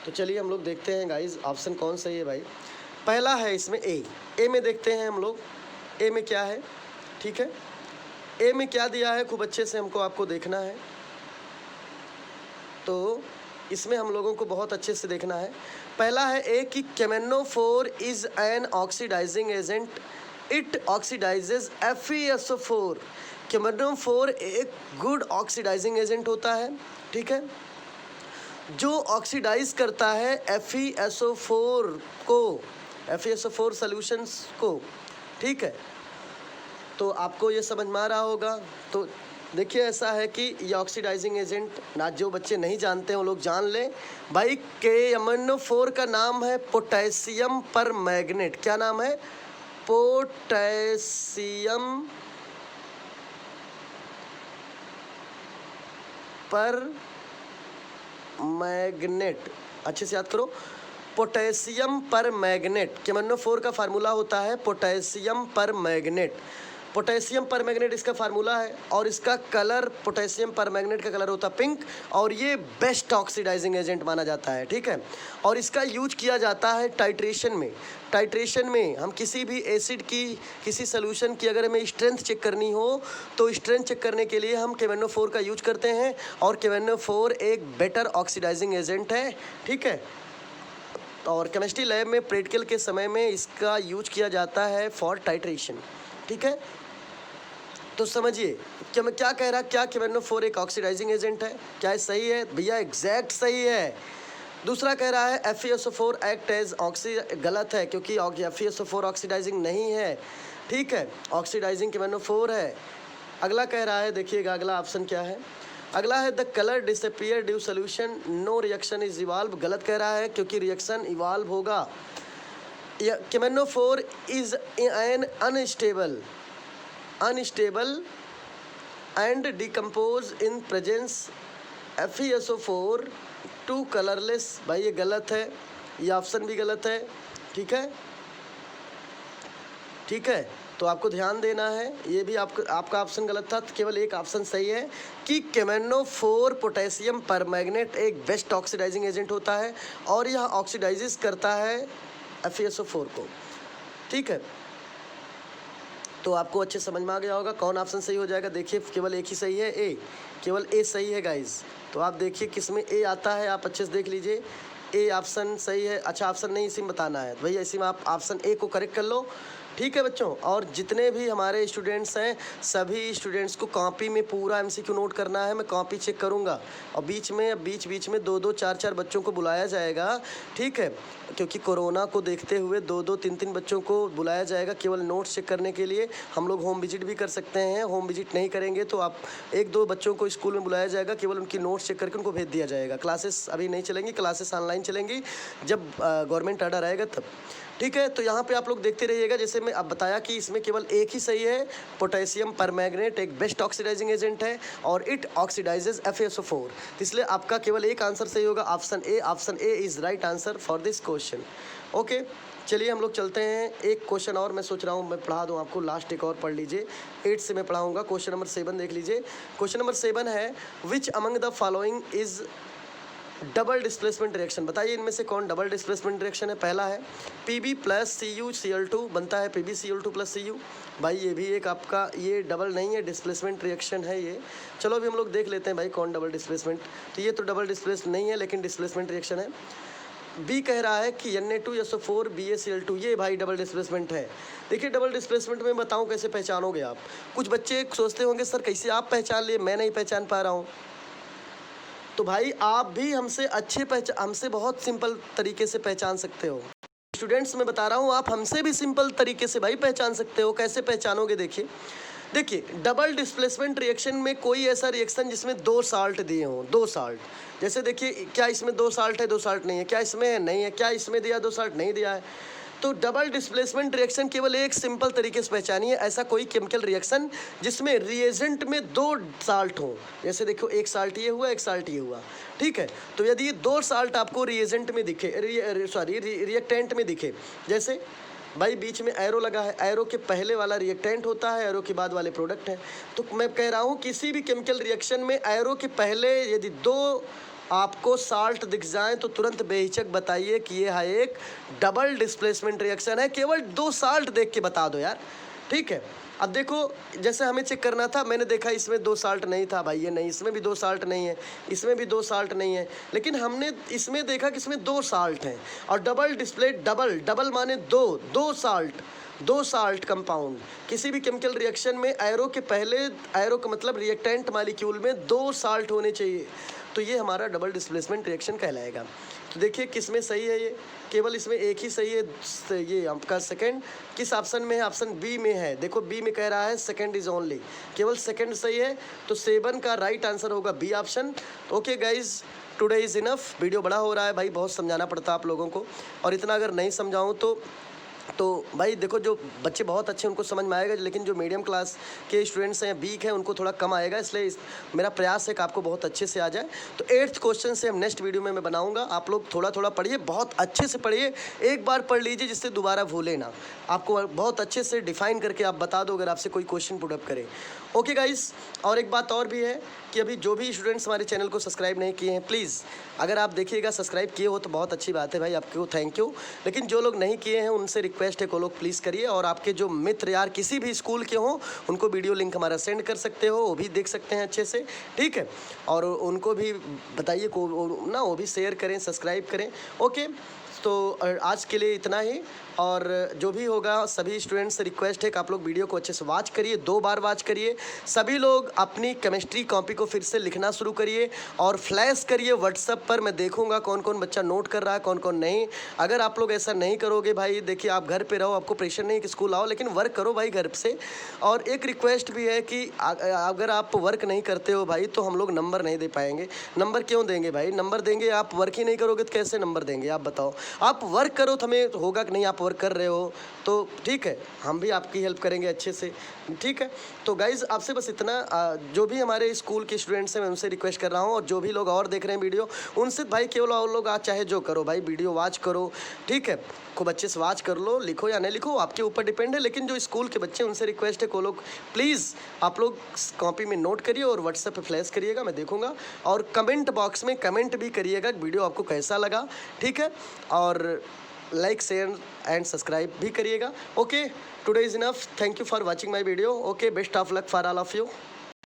तो चलिए हम लोग देखते हैं गाइज ऑप्शन कौन सही है भाई। पहला है इसमें ए में देखते हैं हम लोग, ए में क्या है। ठीक है, ए में क्या दिया है खूब अच्छे से हमको आपको देखना है, तो इसमें हम लोगों को बहुत अच्छे से देखना है। पहला है ए कि KMnO4 is an oxidizing agent, it oxidizes FeSO4। KMnO4 एक गुड ऑक्सीडाइजिंग एजेंट होता है। ठीक है, जो ऑक्सीडाइज करता है FeSO4 को, FeSO4 सॉल्यूशंस को। ठीक है, तो आपको ये समझ में आ रहा होगा। तो देखिए ऐसा है कि ये ऑक्सीडाइजिंग एजेंट ना, जो बच्चे नहीं जानते हैं वो लोग जान लें भाई। KMnO4 का नाम है पोटेशियम पर मैग्नेट। क्या नाम है, पोटेशियम पर मैग्नेट। अच्छे से याद करो, पोटेशियम पर मैग्नेट। KMnO4 का फार्मूला होता है पोटेशियम पर मैग्नेट। पोटेशियम पर मैग्नेट इसका फार्मूला है, और इसका कलर, पोटेशियम पर मैग्नेट का कलर होता है पिंक, और ये बेस्ट ऑक्सीडाइजिंग एजेंट माना जाता है। ठीक है, और इसका यूज किया जाता है टाइट्रेशन में। टाइट्रेशन में हम किसी भी एसिड की, किसी सोल्यूशन की अगर हमें स्ट्रेंथ चेक करनी हो, तो स्ट्रेंथ चेक करने के लिए हम KMnO4 का यूज करते हैं, और KMnO4 एक बेटर ऑक्सीडाइजिंग एजेंट है। ठीक है, और केमिस्ट्री लैब में प्रैक्टिकल के समय में इसका यूज किया जाता है फॉर टाइट्रेशन। ठीक है, तो समझिए क्या मैं क्या कह रहा, क्या KMnO4 एक ऑक्सीडाइजिंग एजेंट है, क्या ये सही है भैया, एग्जैक्ट सही है। दूसरा कह रहा है FeSO4 एक्ट एज ऑक्सी, गलत है, क्योंकि FeSO4 ऑक्सीडाइजिंग नहीं है। ठीक है, ऑक्सीडाइजिंग KMnO4 है। अगला कह रहा है, देखिएगा अगला ऑप्शन क्या है। अगला है the colour disappear due solution no reaction is evolve. गलत कह रहा है, क्योंकि रिएक्शन इवाल्व होगा। KMnO4 is an unstable and decompose in presence FeSO4 to colourless. भाई ये गलत है, ये ऑप्शन भी गलत है। ठीक है, ठीक है, तो आपको ध्यान देना है, ये भी आपका ऑप्शन गलत था। तो केवल एक ऑप्शन सही है कि KMnO4 पोटेशियम परमैग्नेट एक बेस्ट ऑक्सीडाइजिंग एजेंट होता है, और यह ऑक्सीडाइजेस करता है FeSO4 को। ठीक है, तो आपको अच्छे समझ में आ गया होगा कौन ऑप्शन सही हो जाएगा। देखिए केवल एक ही सही है, ए, केवल ए सही है गाइज। तो आप देखिए किस में ए आता है, आप अच्छे से देख लीजिए, ए ऑप्शन सही है। अच्छा, ऑप्शन नहीं इसी में बताना है भैया, इसी में आप ऑप्शन ए को करेक्ट कर लो। ठीक है बच्चों, और जितने भी हमारे स्टूडेंट्स हैं, सभी स्टूडेंट्स को कॉपी में पूरा MCQ नोट करना है। मैं कॉपी चेक करूंगा, और बीच में 2-2 4-4 बच्चों को बुलाया जाएगा। ठीक है, क्योंकि कोरोना को देखते हुए 2-2 3-3 बच्चों को बुलाया जाएगा केवल नोट्स चेक करने के लिए। हम लोग होम विजिट भी कर सकते हैं, होम विजिट नहीं करेंगे तो आप 1-2 बच्चों को स्कूल में बुलाया जाएगा, केवल उनकी नोट्स चेक करके उनको भेज दिया जाएगा। क्लासेस अभी नहीं चलेंगी, क्लासेस ऑनलाइन चलेंगी जब गवर्नमेंट ऑर्डर आएगा तब। ठीक है, तो यहाँ पे आप लोग देखते रहिएगा। जैसे मैं अब बताया कि इसमें केवल एक ही सही है, पोटेशियम परमैग्नेट एक बेस्ट ऑक्सीडाइजिंग एजेंट है, और इट ऑक्सीडाइजेज FeSO4। इसलिए आपका केवल एक आंसर सही होगा, option A. Option A is right answer for this question. Okay, चलिए हम लोग चलते हैं। एक क्वेश्चन और मैं सोच रहा हूँ मैं पढ़ा दूँ आपको, लास्ट एक और पढ़ लीजिए। 8 से मैं पढ़ाऊँगा। क्वेश्चन नंबर 7 देख लीजिए। क्वेश्चन नंबर 7 है, which among the following is double displacement reaction. बताइए इनमें से कौन डबल डिस्प्लेसमेंट रिएक्शन है? पहला है Pb प्लस CuCl2 बनता है PbCl2 प्लस Cu। भाई ये भी एक आपका ये डबल नहीं है, डिस्प्लेसमेंट रिएक्शन है ये। चलो अभी हम लोग देख लेते हैं भाई कौन डबल डिस्प्लेसमेंट। तो ये तो डबल डिस्प्लेस नहीं है लेकिन डिस्प्लेसमेंट रिएक्शन है। बी कह रहा है कि Na2SO4 BaCl2, ये भाई डबल डिस्प्लेसमेंट है। देखिए डबल डिस्प्लेसमेंट में बताऊं कैसे पहचानोगे आप। कुछ बच्चे सोचते होंगे सर कैसे आप पहचान लिए, मैं नहीं पहचान पा रहा हूँ। तो भाई आप भी हमसे बहुत सिंपल तरीके से पहचान सकते हो। स्टूडेंट्स मैं बता रहा हूँ आप हमसे भी सिंपल तरीके से भाई पहचान सकते हो। कैसे पहचानोगे? देखिए डबल डिस्प्लेसमेंट रिएक्शन में कोई ऐसा रिएक्शन जिसमें 2 साल्ट दिए हों, 2 साल्ट। जैसे देखिए क्या इसमें 2 साल्ट है, 2 साल्ट नहीं है, क्या इसमें है, नहीं है, क्या इसमें दिया 2 साल्ट नहीं दिया है। तो डबल डिस्प्लेसमेंट रिएक्शन केवल एक सिंपल तरीके से पहचानिए, ऐसा कोई केमिकल रिएक्शन जिसमें रिएजेंट में 2 साल्ट हो। जैसे देखो 1 साल्ट ये हुआ, 1 साल्ट ये हुआ, ठीक है। तो यदि ये 2 साल्ट आपको रिएजेंट में दिखे, रिएक्टेंट में दिखे, जैसे भाई बीच में एरो लगा है, एरो के पहले वाला रिएक्टेंट होता है, एरो के बाद वाले प्रोडक्ट है। तो मैं कह रहा हूँ किसी भी केमिकल रिएक्शन में एरो के पहले यदि 2 आपको साल्ट दिख जाए तो तुरंत बेहिचक बताइए कि ये है एक डबल डिस्प्लेसमेंट रिएक्शन है। केवल 2 साल्ट देख के बता दो यार, ठीक है। अब देखो जैसे हमें चेक करना था, मैंने देखा इसमें 2 साल्ट नहीं था, भाई ये नहीं, इसमें भी 2 साल्ट नहीं है, इसमें भी 2 साल्ट नहीं है, लेकिन हमने इसमें देखा कि इसमें 2 साल्ट हैं। और डबल माने 2 साल्ट, 2 साल्ट कंपाउंड। किसी भी केमिकल रिएक्शन में एरो के पहले, एरो का मतलब रिएक्टेंट मॉलिक्यूल में 2 साल्ट होने चाहिए, तो ये हमारा डबल डिस्प्लेसमेंट रिएक्शन कहलाएगा। तो देखिए किस में सही है ये, केवल इसमें एक ही सही है, ये आपका सेकंड। किस ऑप्शन में है? ऑप्शन बी में है। देखो बी में कह रहा है सेकंड इज ओनली, केवल सेकंड सही है, तो 7 का राइट आंसर होगा B option. Okay guys, today is enough. Video बड़ा हो रहा है भाई, बहुत समझाना पड़ता है आप लोगों को, और इतना अगर नहीं समझाऊँ तो भाई देखो जो बच्चे बहुत अच्छे उनको समझ में आएगा, लेकिन जो मीडियम क्लास के स्टूडेंट्स हैं, वीक हैं, उनको थोड़ा कम आएगा। इसलिए मेरा प्रयास है कि आपको बहुत अच्छे से आ जाए। तो 8th क्वेश्चन से हम नेक्स्ट वीडियो में मैं बनाऊंगा। आप लोग थोड़ा थोड़ा पढ़िए, बहुत अच्छे से पढ़िए, एक बार पढ़ लीजिए जिससे दोबारा भूले ना। आपको बहुत अच्छे से डिफाइन करके आप बता दो अगर आपसे कोई क्वेश्चन पुट अप करे। ओके गाइस, और एक बात और भी है कि अभी जो भी स्टूडेंट्स हमारे चैनल को सब्सक्राइब नहीं किए हैं, प्लीज़ अगर आप देखिएगा सब्सक्राइब किए हो तो बहुत अच्छी बात है भाई, आपको थैंक यू। लेकिन जो लोग नहीं किए हैं उनसे रिक्वेस्ट है कि वो लोग प्लीज़ करिए। और आपके जो मित्र यार किसी भी स्कूल के हों उनको वीडियो लिंक हमारा सेंड कर सकते हो, वो भी देख सकते हैं अच्छे से, ठीक है। और उनको भी बताइए को ना, वो भी शेयर करें, सब्सक्राइब करें। ओके, तो आज के लिए इतना ही। और जो भी होगा सभी स्टूडेंट्स से रिक्वेस्ट है कि आप लोग वीडियो को अच्छे से वॉच करिए, 2 बार वॉच करिए। सभी लोग अपनी केमिस्ट्री कॉपी को फिर से लिखना शुरू करिए और फ्लैश करिए व्हाट्सएप पर। मैं देखूंगा कौन कौन बच्चा नोट कर रहा है, कौन कौन नहीं। अगर आप लोग ऐसा नहीं करोगे भाई, देखिए आप घर पे रहो, आपको प्रेशर नहीं कि स्कूल आओ, लेकिन वर्क करो भाई घर से। और एक रिक्वेस्ट भी है कि अगर आप वर्क नहीं करते हो भाई तो हम लोग नंबर नहीं दे पाएंगे। नंबर क्यों देंगे भाई? नंबर देंगे, आप वर्क ही नहीं करोगे तो कैसे नंबर देंगे? आप बताओ। आप वर्क करो तो हमें होगा कि नहीं आप वर्क कर रहे हो, तो ठीक है, हम भी आपकी हेल्प करेंगे अच्छे से, ठीक है। तो गाइज़ आपसे बस इतना, जो भी हमारे स्कूल के स्टूडेंट्स हैं मैं उनसे रिक्वेस्ट कर रहा हूँ, और जो भी लोग और देख रहे हैं वीडियो उनसे भाई केवल और लोग आज चाहे जो करो भाई, वीडियो वॉच करो, ठीक है। खूब अच्छे से वॉच कर लो, लिखो या नहीं लिखो आपके ऊपर डिपेंड है। लेकिन जो स्कूल के बच्चे उनसे रिक्वेस्ट है को लोग प्लीज़ आप लोग कॉपी में नोट करिए और व्हाट्सएप पे फ्लैश करिएगा, मैं देखूंगा। और कमेंट बॉक्स में कमेंट भी करिएगा वीडियो आपको कैसा लगा, ठीक है। और लाइक, शेयर एंड सब्सक्राइब भी करिएगा। Okay, today is enough. Thank you for watching my video. Okay, best of luck for all of you.